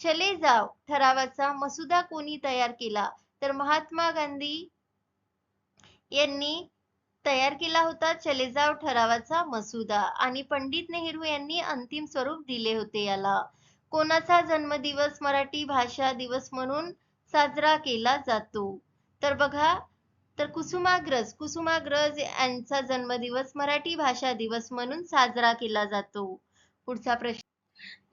चले जाव ठरावाचा मसुदा कोणी तयार केला? तर महात्मा गांधी यांनी तयार केला होता चले जाव ठरावाचा मसुदा, आणि पंडित नेहरू यांनी अंतिम स्वरूप दिले होते याला. कोणाचा जन्मदिवस मराठी भाषा दिवस म्हणून साजरा केला जातो? तर बघा, तर कुसुमाग्रज यांचा जन्मदिवस मराठी भाषा दिवस म्हणून साजरा केला जातो. पुढचा प्रश्न,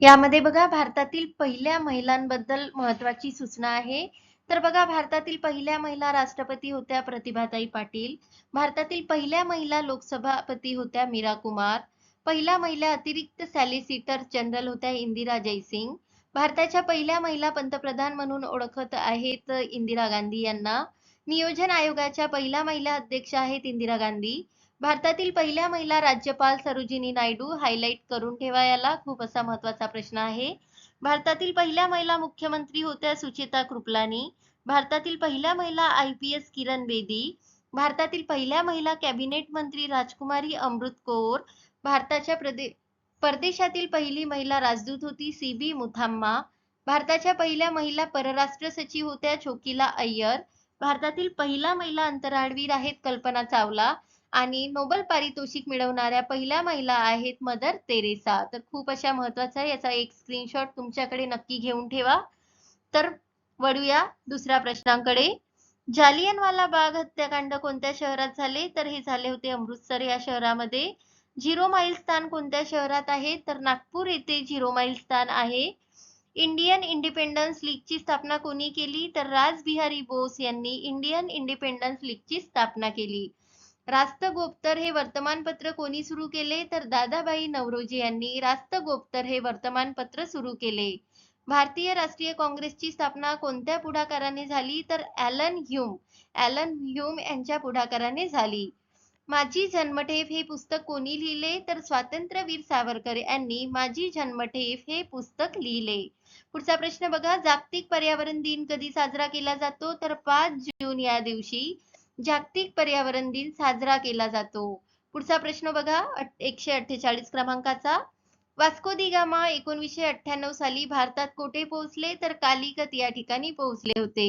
यामध्ये बघा भारतातील पहिल्या महिलांबद्दल महत्वाची सूचना आहे. तर बघा, भारतातील पहिल्या महिला राष्ट्रपती होत्या प्रतिभाताई पाटील. भारतातील पहिल्या महिला लोकसभापती होत्या मीरा कुमार. पहिल्या महिला अतिरिक्त सॉलिसिटर जनरल होत्या इंदिरा जयसिंग. भारताच्या पहिल्या महिला पंतप्रधान म्हणून ओळखत आहेत इंदिरा गांधी यांना. नियोजन आयोगाच्या पहिल्या महिला अध्यक्ष आहेत इंदिरा गांधी. भारतातील पहिल्या महिला राज्यपाल सरोजिनी नायडू. हायलाइट करून ठेवा याला, खूप असा महत्वाचा प्रश्न आहे. भारतातील पहिल्या महिला मुख्यमंत्री होत्या सुचेता कृपलानी. भारतातील पहिल्या महिला IPS किरण बेदी. भारतातील पहिल्या महिला कॅबिनेट मंत्री राजकुमारी अमृत कौर. भारताच्या परदेशातील पहिली महिला राजदूत होती CB मुथाम्मा. भारताच्या पहिल्या महिला परराष्ट्र सचिव होत्या चोकिला अय्यर. भारतातील पहिला महिला अंतराळवीर आहेत कल्पना चावला. आणि नोबेल पारितोषिक मिळवणाऱ्या पहिल्या महिला आहेत मदर तेरेसा. तर खूप अशा महत्वाचा आहे, याचा एक स्क्रीनशॉट तुमच्याकडे नक्की घेऊन ठेवा. तर वळूया दुसऱ्या प्रश्नांकडे. जालियनवाला बाग हत्याकांड कोणत्या शहरात झाले? तर हे झाले होते अमृतसर या शहरामध्ये. झिरो माईल स्थान कोणत्या शहरात आहे? तर नागपूर येथे झिरो माईल स्थान आहे. इंडियन इंडिपेंडन्स लीगची स्थापना कोणी केली? तर रासबिहारी बोस यांनी इंडियन इंडिपेंडन्स लीगची स्थापना केली. राष्ट्रगोप्तर हे वर्तमानपत्र कोणी सुरू केले? तर दादाभाई नौरोजी यांनी राष्ट्रगोप्तर हे वर्तमानपत्र सुरू केले. भारतीय राष्ट्रीय काँग्रेसची स्थापना कोणत्या पुढाकाराने झाली? तर ॲलन ह्यूम यांच्या पुढाकाराने झाली. माझी जन्मठेप हे पुस्तक कोणी लिहिले? तर स्वातंत्र्यवीर सावरकर यांनी माझी जन्मठेप हे पुस्तक लिहिले. पुढचा प्रश्न बघा, जागतिक पर्यावरण दिन कधी साजरा केला जातो? तर 5 जून या दिवशी जागतिक पर्यावरण दिन साजरा केला जातो. पुढचा प्रश्न बघा 148 क्रमांकाचा, वास्को दी गामा 1998 साली भारतात कोठे पोहोचले? तर कालिकत या ठिकाणी पोहोचले होते.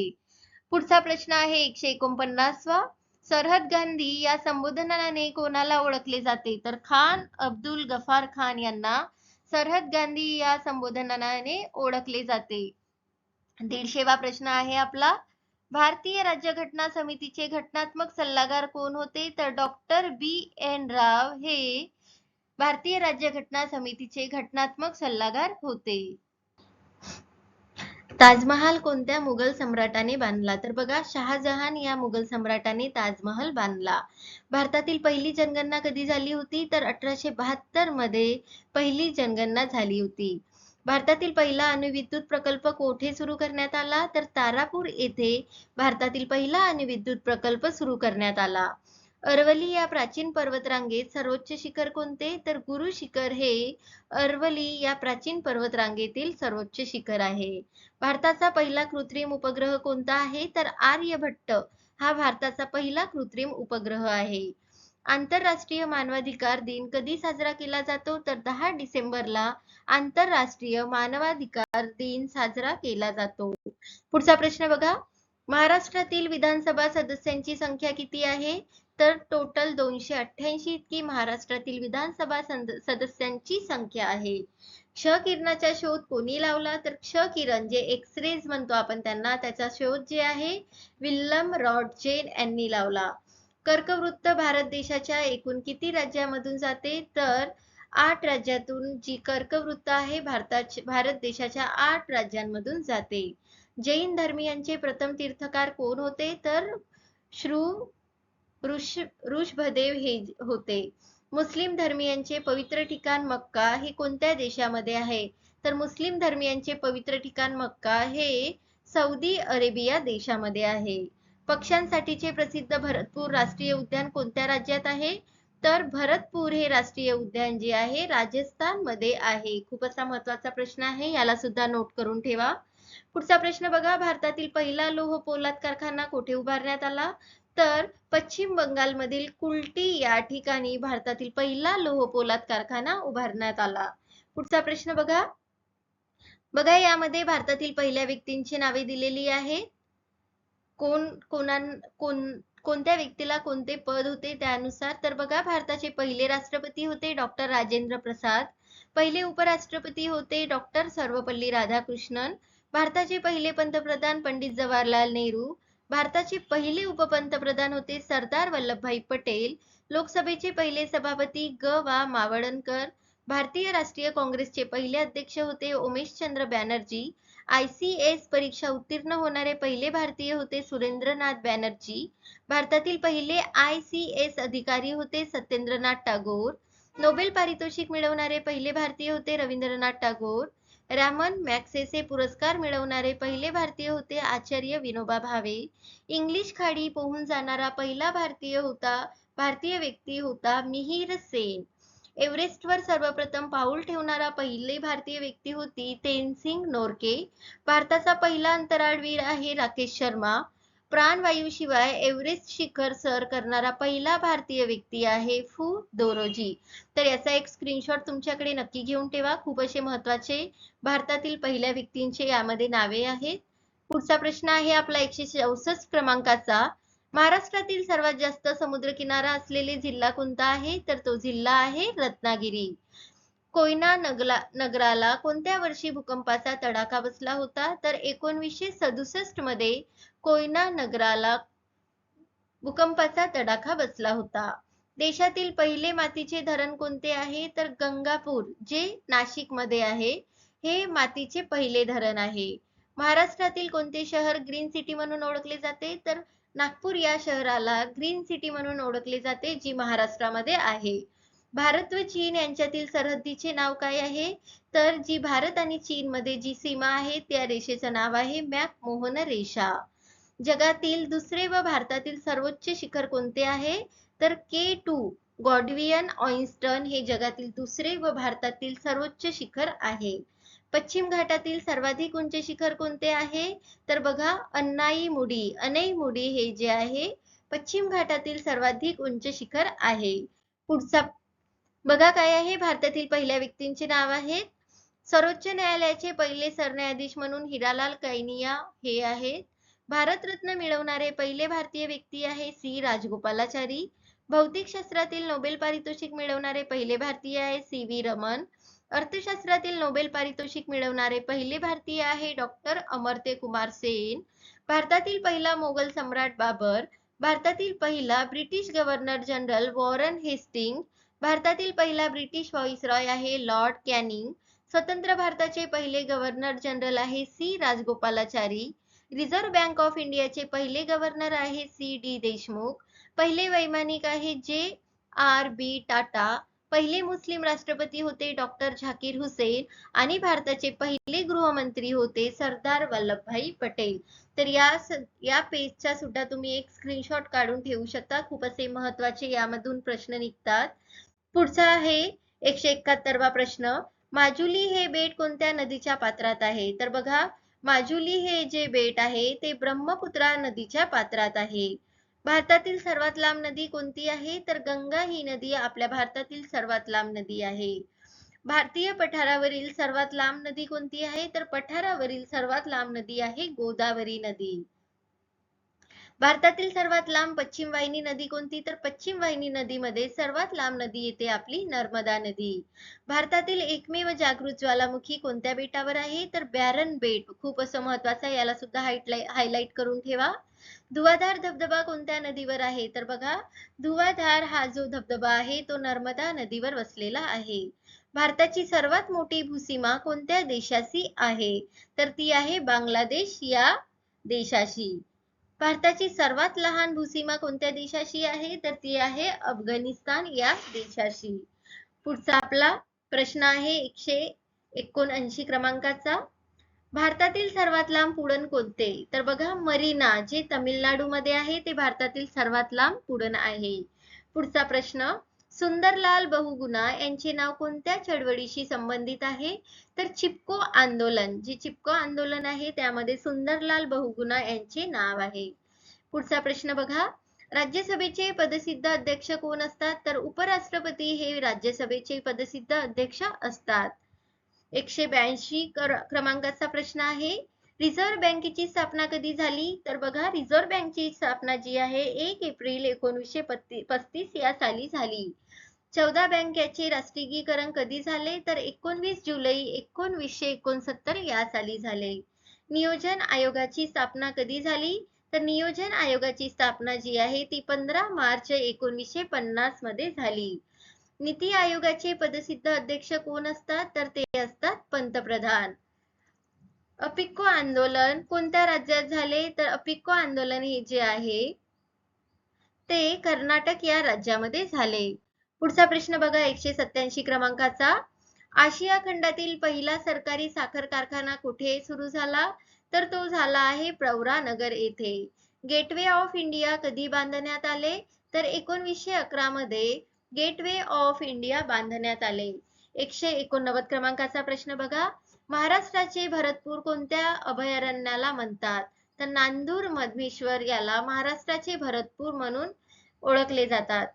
पुढचा प्रश्न आहे 149वा, सरहद गांधी या संबोधनाने कोणाला ओळखले जाते? तर खान अब्दुल गफार खान यांना सरहद गांधी या संबोधनाने ओळखले जाते. 150वा प्रश्न आहे आपला, भारतीय राज्यघटना समितीचे घटनात्मक सल्लागार कोण होते? तर डॉक्टर BN राव हे भारतीय राज्यघटना समितीचे घटनात्मक सल्लागार होते. ताजमहाल कोणत्या मुघल सम्राटाने बांधला? तर बघा, शहाजहान या मुघल सम्राटाने ताजमहाल बांधला. भारतातील पहिली जनगणना कधी झाली होती? तर 1872 मध्ये पहिली जनगणना झाली होती. भारतातील पहिला अणुविद्युत प्रकल्प कोठे सुरू करण्यात आला? तर तारापूर येथे भारतातील पहिला अणुविद्युत प्रकल्प सुरू करण्यात आला. अरवली या प्राचीन पर्वतरांगेत सर्वोच्च शिखर कोणते? तर गुरु शिखर हे अरवली या प्राचीन पर्वतरांगेतील सर्वोच्च शिखर आहे. भारताचा पहिला कृत्रिम उपग्रह कोणता आहे? तर आर्यभट्ट हा भारताचा पहिला कृत्रिम उपग्रह आहे. आंतरराष्ट्रीय मानवाधिकार दिन कधी साजरा केला जातो? तर 10 डिसेंबरला आंतरराष्ट्रीय मानवाधिकार दिन साजरा केला जातो. पुढचा प्रश्न बघा. महाराष्ट्रातील विधानसभा सदस्यांची संख्या किती आहे? तर टोटल 288 इतकी महाराष्ट्रातील विधानसभा सदस्यांची संख्या आहे. क्ष किरणाचा शोध कोणी लावला? तर क्ष किरण जे एक्सरेज म्हणतो आपण त्यांना, त्याचा शोध जे आहे विल्यम रॉडचेन यांनी लावला. कर्कवृत्त भारत देशाच्या एकूण किती राज्यामधून जाते? तर 8 राज्यातून जी कर्कवृत्त आहे भारत देशाच्या 8 राज्यांमधून जाते. जैन धर्मीयांचे प्रथम तीर्थकार कोण होते? तर ऋषभदेव हे होते. मुस्लिम धर्मीयांचे पवित्र ठिकाण मक्का हे कोणत्या देशामध्ये आहे? तर मुस्लिम धर्मीयांचे पवित्र ठिकाण मक्का हे सौदी अरेबिया देशामध्ये आहे. पक्ष्यांसाठीचे प्रसिद्ध भरतपूर राष्ट्रीय उद्यान कोणत्या राज्यात आहे? तर भरतपूर हे राष्ट्रीय उद्यान जे आहे राजस्थान मध्ये आहे. खूप असा महत्वाचा प्रश्न आहे, याला सुद्धा नोट करून ठेवा. पुढचा प्रश्न बघा. भारतातील पहिला लोह पोलाद कारखाना कुठे उभारण्यात आला? तर पश्चिम बंगालमधील कुल्टी या ठिकाणी भारतातील पहिला लोह पोलाद कारखाना उभारण्यात आला. पुढचा प्रश्न बघा. यामध्ये भारतातील पहिल्या व्यक्तींची नावे दिलेली आहे. कोणत्या व्यक्तीला कोणते पद होते त्यानुसार? तर बघा, भारताचे पहिले राष्ट्रपती होते डॉक्टर राजेंद्र प्रसाद. पहिले उपराष्ट्रपती होते डॉक्टर सर्वपल्ली राधाकृष्णन. भारताचे पहिले पंतप्रधान पंडित जवाहरलाल नेहरू. भारताचे पहिले उपपंतप्रधान होते सरदार वल्लभभाई पटेल. लोकसभेचे पहिले सभापती ग. मावळणकर. भारतीय राष्ट्रीय काँग्रेसचे पहिले अध्यक्ष होते उमेशचंद्र बॅनर्जी. ICS परीक्षा उत्तीर्ण होणारे पहिले भारतीय होते सुरेंद्रनाथ बॅनर्जी. भारतातील पहिले ICS अधिकारी होते सत्येंद्रनाथ टागोर. नोबेल पारितोषिक मिळवणारे पहिले भारतीय होते रवींद्रनाथ टागोर. रॅमन मॅग्सेसे पुरस्कार मिळवणारे पहिले भारतीय होते आचार्य विनोबा भावे. इंग्लिश खाडी पोहून जाणारा पहिला भारतीय व्यक्ती होता मिहिर सेन. एव्हरेस्टवर सर्वप्रथम पाऊल ठेवणारा पहिली भारतीय व्यक्ती होती तेनसिंग नोरके. भारताचा पहिला अंतराळवीर आहे राकेश शर्मा. प्राणवायूशिवाय एव्हरेस्ट शिखर सर करणारा पहिला भारतीय व्यक्ती आहे फू दोरोजी. तर याचा एक स्क्रीनशॉट तुमच्याकडे नक्की घेऊन ठेवा. खूप असे महत्वाचे भारतातील पहिल्या व्यक्तींचे यामध्ये नावे आहेत. पुढचा प्रश्न आहे आपला 164 क्रमांकाचा. महाराष्ट्रातील सर्वात जास्त समुद्रकिनारा असलेले जिल्हा कोणता आहे? तर तो जिल्हा आहे रत्नागिरी. कोयना नगराला कोणत्या वर्षी भूकंपाचा तडाखा बसला होता? तर 1967 मध्ये कोयना नगराला भूकंपाचा तडाखा बसला होता. देशातील पहिले मातीचे धरण कोणते आहे? तर गंगापूर जे नाशिक मध्ये आहे, हे मातीचे पहिले धरण आहे. महाराष्ट्रातील कोणते शहर ग्रीन सिटी म्हणून ओळखले जाते? तर नागपूर या शहराला ग्रीन सिटी म्हणून ओळखले जाते, जी महाराष्ट्रामध्ये आहे. भारत व चीन यांच्यातील सरहद्दीचे नाव काय आहे? तर जी भारत आणि चीन मध्ये जी सीमा आहे त्या रेषेचं नाव आहे मॅकमोहन रेषा. जगातील दुसरे व भारतातील सर्वोच्च शिखर कोणते आहे? तर K2 गॉडवियन ऑइन्स्टन हे जगातील दुसरे व भारतातील सर्वोच्च शिखर आहे. पश्चिम घाटातील सर्वाधिक उंच शिखर कोणते आहे? तर बघा, अनईमुडी हे जे आहे पश्चिम घाटातील सर्वाधिक उंच शिखर आहे. पुढचा बघा काय आहे, भारतातील पहिल्या व्यक्तींचे नाव आहेत. सर्वोच्च न्यायालयाचे पहिले सरन्यायाधीश म्हणून हिरालाल कैनिया हे आहेत. भारतरत्न मिळवणारे पहिले भारतीय व्यक्ती आहे C राजगोपालाचारी. भौतिकशास्त्रातील नोबेल पारितोषिक मिळवणारे पहिले भारतीय आहे CV रमन. अर्थशास्त्रातील नोबेल पारितोषिक मिळवणारे पहिले भारतीय आहे डॉक्टर अमर्त्य कुमार सेन. भारतातील पहिला मोगल सम्राट बाबर. भारतातील पहिला British governor general Warren Hastings. भारतातील पहिला ब्रिटिश व्हाईसरॉय आहे लॉर्ड कॅनिंग. स्वतंत्र भारताचे पहिले गव्हर्नर जनरल आहे C Rajagopalachari. Reserve bank of इंडियाचे पहिले गव्हर्नर आहे CD देशमुख. पहिले वैमानिक आहे JRB टाटा. पहिले मुस्लिम राष्ट्रपती होते डॉक्टर झाकीर हुसेन आणि भारताचे पहिले गृहमंत्री होते सरदार वल्लभभाई पटेल. तर या पेजचा सुद्धा तुम्ही एक स्क्रीनशॉट काढून ठेवू शकता. खूप असे महत्त्वाचे यामधून प्रश्न निघतात. पुढचा आहे 171वा प्रश्न. माजुली हे बेट कोणत्या नदीच्या पात्रात आहे? तर बघा, माजुली हे जे बेट आहे ते ब्रह्मपुत्रा नदीच्या पात्रात आहे. भारतातील सर्वात लांब नदी कोणती आहे? तर गंगा ही नदी आपल्या भारतातील सर्वात लांब नदी आहे. भारतीय पठारावरील सर्वात लांब नदी कोणती आहे? तर पठारावरील सर्वात लांब नदी आहे गोदावरी नदी. भारतातील सर्वात लांब पश्चिम वाहिनी नदी कोणती? तर पश्चिम वाहिनी नदीमध्ये सर्वात लांब नदी येते आपली नर्मदा नदी. भारतातील एकमेव जागृत ज्वालामुखी कोणत्या बेटावर आहे? तर बॅरन बेट. खूप असं महत्वाचं आहे, याला सुद्धा हायलाइट करून ठेवा. धुवाधार धबधबा कोणत्या नदीवर आहे? तर बघा, धुवाधार हा जो धबधबा आहे तो नर्मदा नदीवर वसलेला आहे. भारताची सर्वात मोठी भूसीमा कोणत्या देशाशी आहे? तर ती आहे बांगलादेश या देशाशी. भारताची सर्वात लहान भूसीमा कोणत्या देशाशी आहे? तर ती आहे अफगाणिस्तान या देशाशी. पुढचा आपला प्रश्न आहे 179 क्रमांकाचा. भारतातील सर्वात लांब पुळण कोणते? तर बघा, मरीना जे तामिळनाडू मध्ये आहे ते भारतातील सर्वात लांब पुळण आहे. पुढचा प्रश्न, सुंदरलाल बहुगुणा यांचे नाव कोणत्या चळवळीशी संबंधित आहे? तर चिपको आंदोलन. जे चिपको आंदोलन आहे त्यामध्ये सुंदरलाल बहुगुणा यांचे नाव आहे. पुढचा प्रश्न बघा, राज्यसभेचे पदसिद्ध अध्यक्ष कोण असतात? तर उपराष्ट्रपती हे राज्यसभेचे पदसिद्ध अध्यक्ष असतात. 182 क्रमांकाचा प्रश्न आहे, रिझर्व्ह बँकेची स्थापना कधी झाली? तर बघा, रिझर्व्ह बँकेची स्थापना जी आहे 1 एप्रिल 1935 या साली झाली. 14 बँकेचे राष्ट्रीयीकरण कधी झाले? तर 19 जुलै 1969 या साली झाले. नियोजन आयोगाची स्थापना कधी झाली? तर नियोजन आयोगाची स्थापना जी आहे ती 15 मार्च 1950 मध्ये झाली. नीती आयोगाचे पदसिद्ध अध्यक्ष कोण असतात? तर ते असतात पंतप्रधान. अपिको आंदोलन कोणत्या राज्यात झाले? तर अपिको आंदोलन हे जे आहे ते कर्नाटक या राज्यामध्ये झाले. पुढचा प्रश्न बघा 187 क्रमांकाचा. आशिया खंडातील पहिला सरकारी साखर कारखाना कुठे सुरू झाला? तर तो झाला आहे प्रवरानगर येथे. गेटवे ऑफ इंडिया कधी बांधण्यात आले? तर 1911 मध्ये गेटवे ऑफ इंडिया बांधण्यात आले. 189 क्रमांकाचा प्रश्न बघा, महाराष्ट्राचे भरतपूर कोणत्या अभयारण्याला म्हणतात? तर नांदूर मधमेश्वर याला महाराष्ट्राचे भरतपूर म्हणून ओळखले जातात.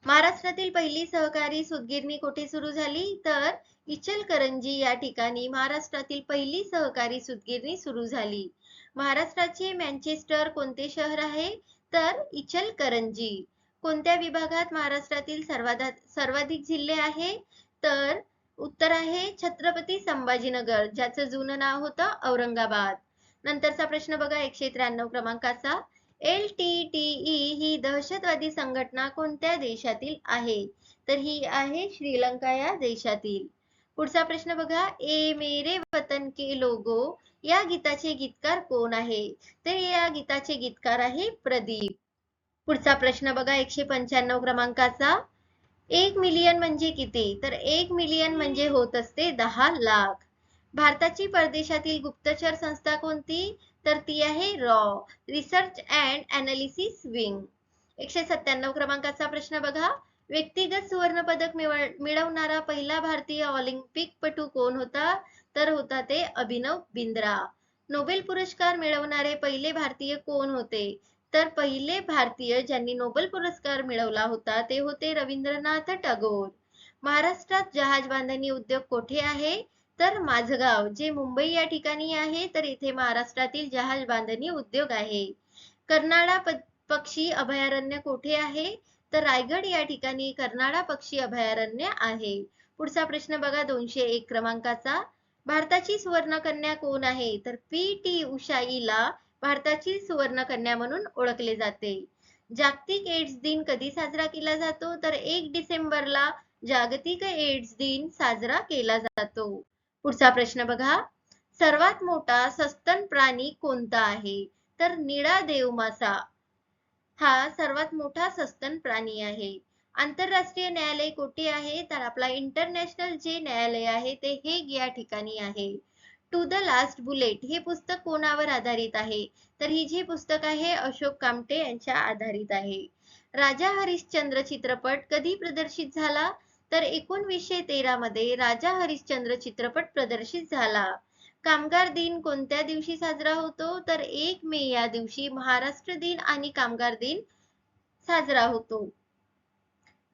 महाराष्ट्रातील पहिली सहकारी सूतगिरणी कुठे सुरू झाली? तर इचलकरंजी या ठिकाणी महाराष्ट्रातील पहिली सहकारी सूतगिरणी सुरू झाली. महाराष्ट्राचे मँचेस्टर कोणते शहर आहे? तर इचलकरंजी. कोणत्या विभागात महाराष्ट्रातील सर्वाधिक जिल्हे आहे? तर उत्तर आहे छत्रपती संभाजीनगर, ज्याचं जुनं नाव होतं औरंगाबाद. नंतरचा प्रश्न बघा 193 क्रमांकाचा. LTTE ही दहशतवादी संघटना कोणत्या देशातील आहे? तर ही आहे श्रीलंका या देशातील. पुढचा प्रश्न बघा, ए मेरे वतन के लोगो या गीताचे गीतकार कोण आहे? तर या गीताचे गीतकार आहे प्रदीप. पुढचा प्रश्न बघा 195 क्रमांकाचा. 1 मिलियन म्हणजे किती? तर 1 मिलियन म्हणजे होत असते 10 लाख. भारताची परदेशातील गुप्तचर संस्था कोणती? तर ती आहे raw, research and analysis wing. 197 क्रमांकाचा प्रश्न बघा, व्यक्तिगत सुवर्ण पदक मिळवणारा पहिला भारतीय ऑलिम्पिक पटू कोण होता? तर होता ते अभिनव बिंद्रा. नोबेल पुरस्कार मिळवणारे पहिले भारतीय कोण होते? तर पहिले भारतीय ज्यांनी नोबेल पुरस्कार मिळवला होता ते होते रवींद्रनाथ टागोर. महाराष्ट्रात जहाज बांधणी उद्योग कोठे आहे? तर माझगाव, जे मुंबई या ठिकाणी आहे, तर इथे महाराष्ट्रातील जहाज बांधणी उद्योग आहे. कर्नाळा पक्षी अभयारण्य कोठे आहे? तर रायगड या ठिकाणी कर्नाळा पक्षी अभयारण्य आहे. पुढचा प्रश्न बघा 201 क्रमांकाचा. भारताची सुवर्णकन्या कोण आहे? तर PT उषा हिला भारताची सुवर्णकन्या म्हणून ओळखले जाते. जागतिक एड्स दिन कधी साजरा केला जातो? तर 1 डिसेंबरला जागतिक एड्स दिन साजरा केला जातो. पुढचा प्रश्न बघा, सर्वात मोठा सस्तन प्राणी कोणता आहे? तर निळा देव मासा हा सर्वात मोठा सस्तन प्राणी आहे. आंतरराष्ट्रीय न्यायालय कोठे आहे? तर आपला इंटरनॅशनल जे न्यायालय आहे ते हेग या ठिकाणी आहे. टू द लास्ट बुलेट हे पुस्तक कोणावर आधारित आहे? तर ही जी पुस्तक आहे अशोक कामटे यांच्या आधारित आहे. राजा हरिश्चंद्र चित्रपट कधी प्रदर्शित झाला? तर 1913 मध्ये राजा हरिश्चंद्र चित्रपट प्रदर्शित झाला. कामगार दिन कोणत्या दिवशी साजरा होतो? तर 1 मे या दिवशी महाराष्ट्र दिन आणि कामगार दिन साजरा होतो.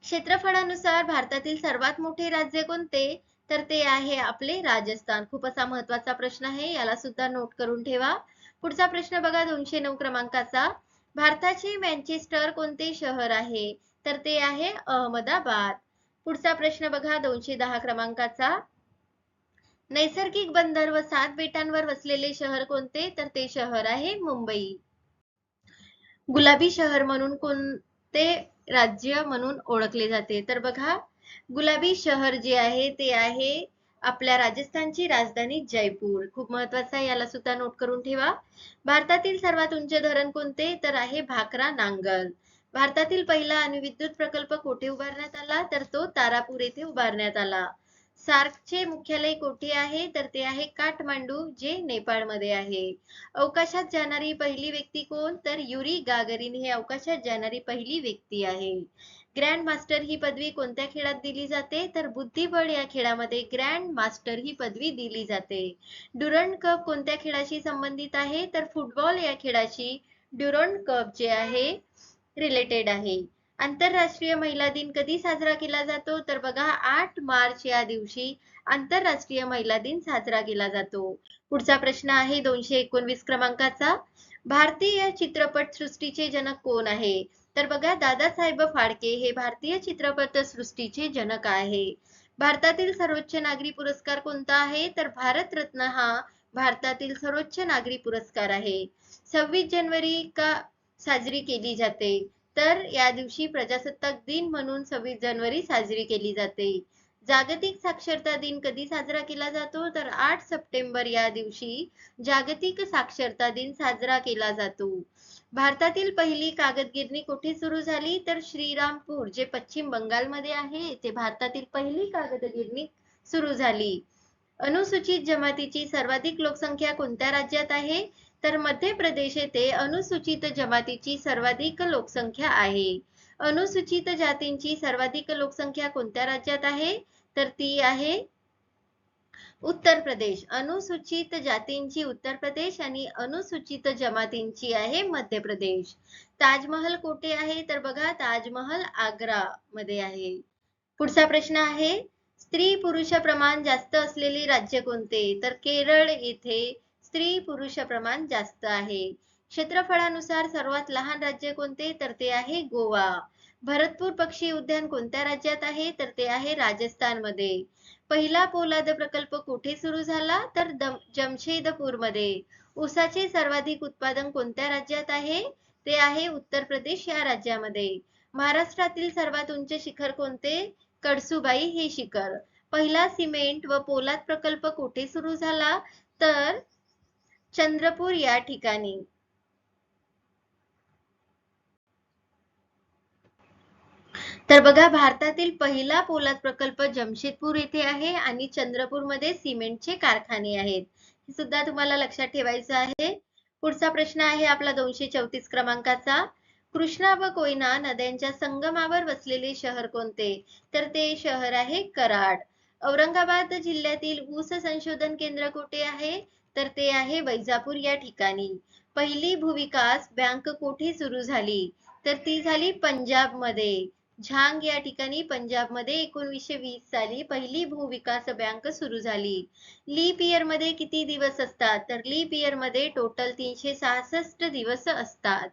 क्षेत्रफळानुसार भारतातील सर्वात मोठे राज्य कोणते? तर ते आहे आपले राजस्थान. खूप असा महत्वाचा प्रश्न आहे, याला सुद्धा नोट करून ठेवा. पुढचा प्रश्न बघा 209 क्रमांकाचा. भारताचे मँचेस्टर कोणते शहर आहे? तर ते आहे अहमदाबाद. पुढचा प्रश्न बघा 210 क्रमांकाचा. नैसर्गिक बंदर व 7 बेटांवर वसलेले शहर कोणते? तर ते शहर आहे मुंबई. गुलाबी शहर म्हणून कोणते राज्य म्हणून ओळखले जाते? तर बघा, गुलाबी शहर जे आहे ते आहे आपल्या राजस्थानची राजधानी जयपूर. खूप महत्वाचा आहे, याला सुद्धा नोट करून ठेवा. भारतातील सर्वात उंच धरण कोणते? तर आहे भाकरा नांगल. भारतातील पहिला अणुविद्युत प्रकल्प कोठे उभारण्यात आला? तर तो तारापूर येथे उभारण्यात आला. सार्कचे मुख्यालय कोठे आहे? तर ते आहे काठमांडू, जे नेपाळमध्ये आहे. अवकाशात जाणारी पहिली व्यक्ती कोण? तर युरी गागरिन हे अवकाशात जाणारी पहिली व्यक्ती आहे. ग्रँड मास्टर ही पदवी कोणत्या खेळात दिली जाते? तर बुद्धिबळ या खेळामध्ये ग्रँड मास्टर ही पदवी दिली जाते. ड्युरंड कप कोणत्या खेळाशी संबंधित आहे? तर फुटबॉल या खेळाशी ड्युरंड कप जे आहे रिलेटेड आहे. आंतरराष्ट्रीय महिला दिन कधी साजरा केला जातो? तर बघा 8 मार्च या दिवशी आंतरराष्ट्रीय महिला दिन साजरा केला जातो. पुढचा प्रश्न आहे 219 क्रमांकाचा. भारतीय चित्रपट सृष्टीचे जनक कोण आहे? तर बघा दादासाहेब फाळके हे भारतीय चित्रपट सृष्टीचे जनक आहे. भारतातील सर्वोच्च नागरी पुरस्कार कोणता आहे? तर भारतरत्न हा भारतातील सर्वोच्च नागरी पुरस्कार आहे. 26 जानेवारी का साजरी केली जाते? तर या दिवशी प्रजासत्ताक दिन म्हणून 26 जानेवारी साजरी केली जाते. जागतिक साक्षरता दिन कधी साजरा केला जातो? तर 8 सप्टेंबर या दिवशी जागतिक साक्षरता दिन साजरा केला जातो. भारतातील पहिली कागदगिरणी कुठे सुरू झाली? तर श्रीरामपूर, जे पश्चिम बंगालमध्ये आहे, येथे भारतातील पहिली कागदगिरणी सुरू झाली. अनुसूचित जमातीची सर्वाधिक लोकसंख्या कोणत्या राज्यात आहे? तर मध्य प्रदेश येथे अनुसूचित जमातीची सर्वाधिक लोकसंख्या आहे. अनुसूचित जातींची सर्वाधिक लोकसंख्या कोणत्या राज्यात आहे? तर ती आहे उत्तर प्रदेश. अनुसूचित जातींची उत्तर प्रदेश आणि अनुसूचित जमातींची आहे मध्य प्रदेश. ताजमहल कुठे आहे? तर बघा ताजमहल आग्रा मध्ये आहे. पुढचा प्रश्न आहे स्त्री पुरुष प्रमाण जास्त असलेले राज्य कोणते? तर केरळ येथे स्त्री पुरुष प्रमाण जास्त आहे. क्षेत्रफळानुसार सर्वात लहान राज्य कोणते? तर ते आहे गोवा. भरतपूर पक्षी उद्यान कोणत्या राज्यात आहे? तर ते आहे राजस्थान मध्ये. पहिला पोलाद प्रकल्प कुठे सुरू झाला? तर जमशेदपूर मध्ये. ऊसाचे सर्वाधिक उत्पादन कोणत्या राज्यात आहे? ते आहे उत्तर प्रदेश या राज्यामध्ये. महाराष्ट्रातील सर्वात उंच शिखर कोणते? कळसुबाई हे शिखर. पहिला सिमेंट व पोलाद प्रकल्प कुठे सुरू झाला? तर चंद्रपूर या ठिकाणी. तर बघा भारतातील पहिला पोलाद प्रकल्प जमशेदपूर येथे आहे आणि चंद्रपूर मध्ये सिमेंटचे कारखाने आहेत. हे सुद्धा तुम्हाला लक्षात ठेवायचं आहे. पुढचा प्रश्न आहे आपला 234 क्रमांकाचा. कृष्णा व कोयना नद्यांच्या संगमावर वसलेले शहर कोणते? तर ते शहर आहे कराड. औरंगाबाद जिल्ह्यातील ऊस संशोधन केंद्र कुठे आहे? तर ते आहे वैजापूर या ठिकाणी. पहिली भूविकास बँक कुठे सुरू झाली? तर ती झाली पंजाब मध्ये. झांग या ठिकाणी पंजाबमध्ये 1920 साली पहिली भूविकास बँक सुरू झाली. लीप इयर मध्ये किती दिवस असतात? तर लीप इयर मध्ये टोटल 366 दिवस असतात.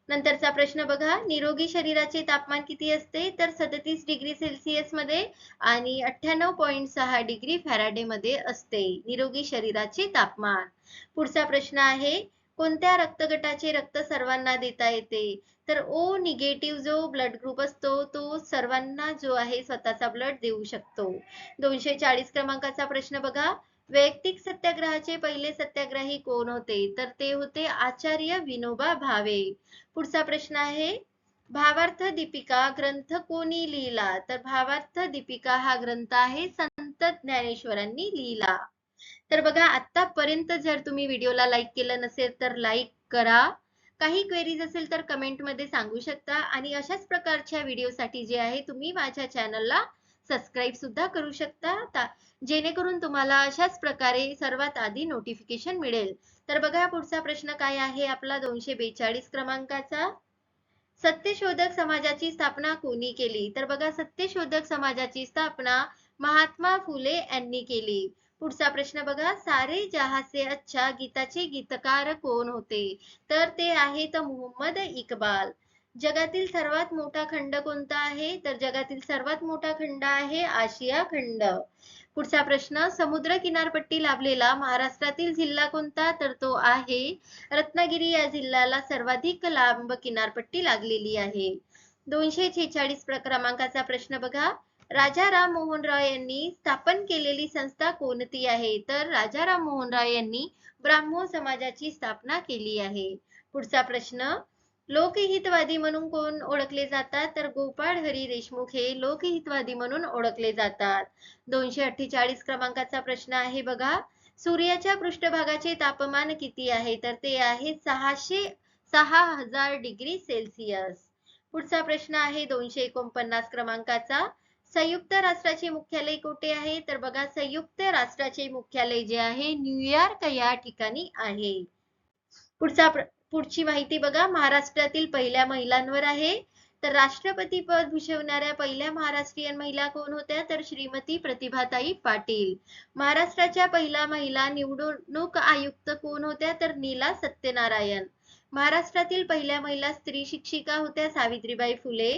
नंतरचा प्रश्न बघा, निरोगी शरीराचे तापमान किती असते? तर 37 डिग्री सेल्सिअस मध्ये आणि 98.6 डिग्री फॅराडे मध्ये असते निरोगी शरीराचे तापमान. पुढचा प्रश्न आहे कोणत्या रक्तगटाचे रक्त सर्वांना देता येते? तर ओ निगेटिव्ह जो ब्लड ग्रुप असतो तो सर्वांना जो आहे स्वतःचा ब्लड देऊ शकतो. 240 क्रमांकाचा प्रश्न बघा, वैयक्तिक सत्याग्रहाचे पहिले सत्याग्रही कोण होते? तर ते होते आचार्य विनोबा भावे. पुढचा प्रश्न आहे भावार्थ दीपिका ग्रंथ कोणी लिहिला? तर भावार्थ दीपिका हा ग्रंथ आहे संत ज्ञानेश्वरांनी लिहिला. तर बघा, आतापर्यंत जर तुम्ही व्हिडिओला लाईक केलं नसेल तर लाईक करा. काही क्वेरीज असेल तर कमेंटमध्ये सांगू शकता आणि अशाच प्रकारच्या व्हिडिओसाठी जे आहे तुम्ही माझ्या चॅनलला सबस्क्राईब सुद्धा करू शकता, जेणेकरून तुम्हाला अशाच प्रकारे सर्वात आधी नोटिफिकेशन मिळेल. तर बघा, पुढचा प्रश्न काय आहे आपला 242 क्रमांकाचा. सत्यशोधक समाजाची स्थापना कोणी केली? तर बघा, सत्यशोधक समाजाची स्थापना महात्मा फुले यांनी केली. पुढचा प्रश्न बघा, सारे जहां से अच्छा गीताचे गीतकार कोण होते? तर ते आहेत मोहम्मद इक्बाल. जगातील सर्वात मोठा खंड कोणता आहे? तर जगातील सर्वात मोठा खंड आहे आशिया खंड. पुढचा प्रश्न, समुद्र किनारपट्टी लाभलेला महाराष्ट्रातील जिल्हा कोणता? तर तो आहे रत्नागिरी. या जिल्ह्याला सर्वाधिक लांब किनारपट्टी लागलेली आहे. 246 क्रमांकाचा प्रश्न बघा, राजा राम मोहन रॉय यांनी स्थापन केलेली संस्था कोणती आहे? तर राजा राम मोहन रॉय यांनी ब्राह्मो समाजाची स्थापना केली आहे. पुढचा प्रश्न, लोकहितवादी म्हणून कोण ओळखले जातात? तर गोपाळ हरी देशमुख हे लोकहितवादी म्हणून ओळखले जातात. 248 क्रमांकाचा प्रश्न आहे बघा, सूर्याच्या पृष्ठभागाचे तापमान किती आहे? तर ते आहे 6000 डिग्री सेल्सिअस. पुढचा प्रश्न आहे 249 क्रमांकाचा, संयुक्त राष्ट्राचे मुख्यालय कुठे आहे? तर बघा, संयुक्त राष्ट्राचे मुख्यालय जे आहे न्यूयॉर्क या ठिकाणी आहे. पुढची माहिती बघा, महाराष्ट्रातील पहिल्या महिलांवर आहे. तर राष्ट्रपती पद भूषवणाऱ्या पहिल्या महाराष्ट्रीयन महिला कोण होत्या? तर श्रीमती प्रतिभाताई पाटील. महाराष्ट्राच्या पहिल्या महिला निवडणूक आयुक्त कोण होत्या? तर नीला सत्यनारायण. महाराष्ट्रातील पहिल्या महिला स्त्री शिक्षिका होत्या सावित्रीबाई फुले.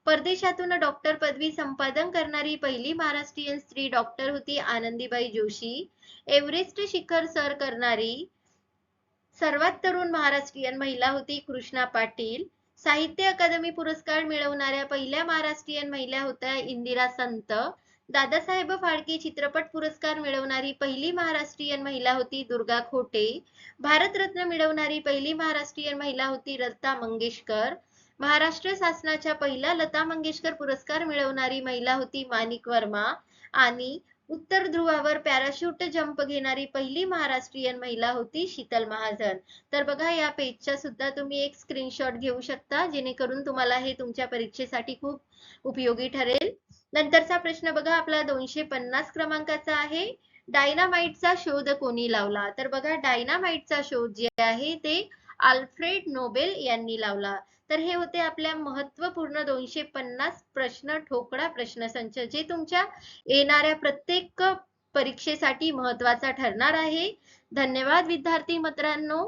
परदेशातून डॉक्टर पदवी संपादन करणारी पहिली महाराष्ट्रीयन स्त्री डॉक्टर होती आनंदीबाई जोशी. एव्हरेस्ट शिखर सर करणारी सर्वात तरुण महाराष्ट्रीयन महिला होती कृष्णा पाटील. साहित्य अकादमी पुरस्कार मिळवणाऱ्या पहिल्या महाराष्ट्रीयन महिला होत्या इंदिरा संत. दादासाहेब फाळके चित्रपट पुरस्कार मिळवणारी पहिली महाराष्ट्रीयन महिला होती दुर्गा खोटे. भारतरत्न मिळवणारी पहिली महाराष्ट्रीयन महिला होती लता मंगेशकर. महाराष्ट्र शासनाच्या पहिला लता मंगेशकर पुरस्कार मिळवणारी महिला होती माणिक वर्मा. आणि उत्तर ध्रुवावर पॅराशूट जंप घेणारी पहिली महाराष्ट्रीयन महिला होती शीतल महाजन. तर बघा, या पेजचा सुद्धा तुम्ही एक स्क्रीनशॉट घेऊ शकता, जेणेकरून तुम्हाला हे तुमच्या परीक्षेसाठी खूप उपयोगी ठरेल. नंतरचा प्रश्न बघा, आपला 250 क्रमांकाचा आहे, डायनामाइटचा शोध कोणी लावला? तर बघा, डायनामाइटचा शोध जे आहे ते अल्फ्रेड नोबेल यांनी लावला. तर हे होते आपल्या महत्वपूर्ण 250 प्रश्न ठोकळा प्रश्नसंच, जे तुमच्या येणाऱ्या प्रत्येक परीक्षेसाठी महत्वाचा ठरणार आहे. धन्यवाद विद्यार्थी मित्रांनो.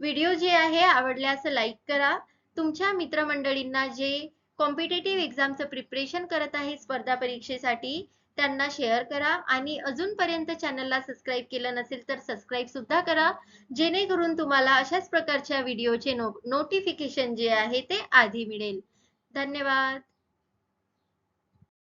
व्हिडिओ जे आहे आवडल्यास लाईक करा. तुमच्या मित्रमंडळींना जे कॉम्पिटेटिव्ह एक्झामचं प्रिपरेशन करत आहे स्पर्धा परीक्षेसाठी, त्यांना शेअर करा आणि अजूनपर्यंत चॅनलला सबस्क्राईब केलं नसेल तर सबस्क्राईब सुद्धा करा, जेणेकरून तुम्हाला अशाच प्रकारच्या व्हिडिओचे नोटिफिकेशन जे आहे ते आधी मिळेल. धन्यवाद.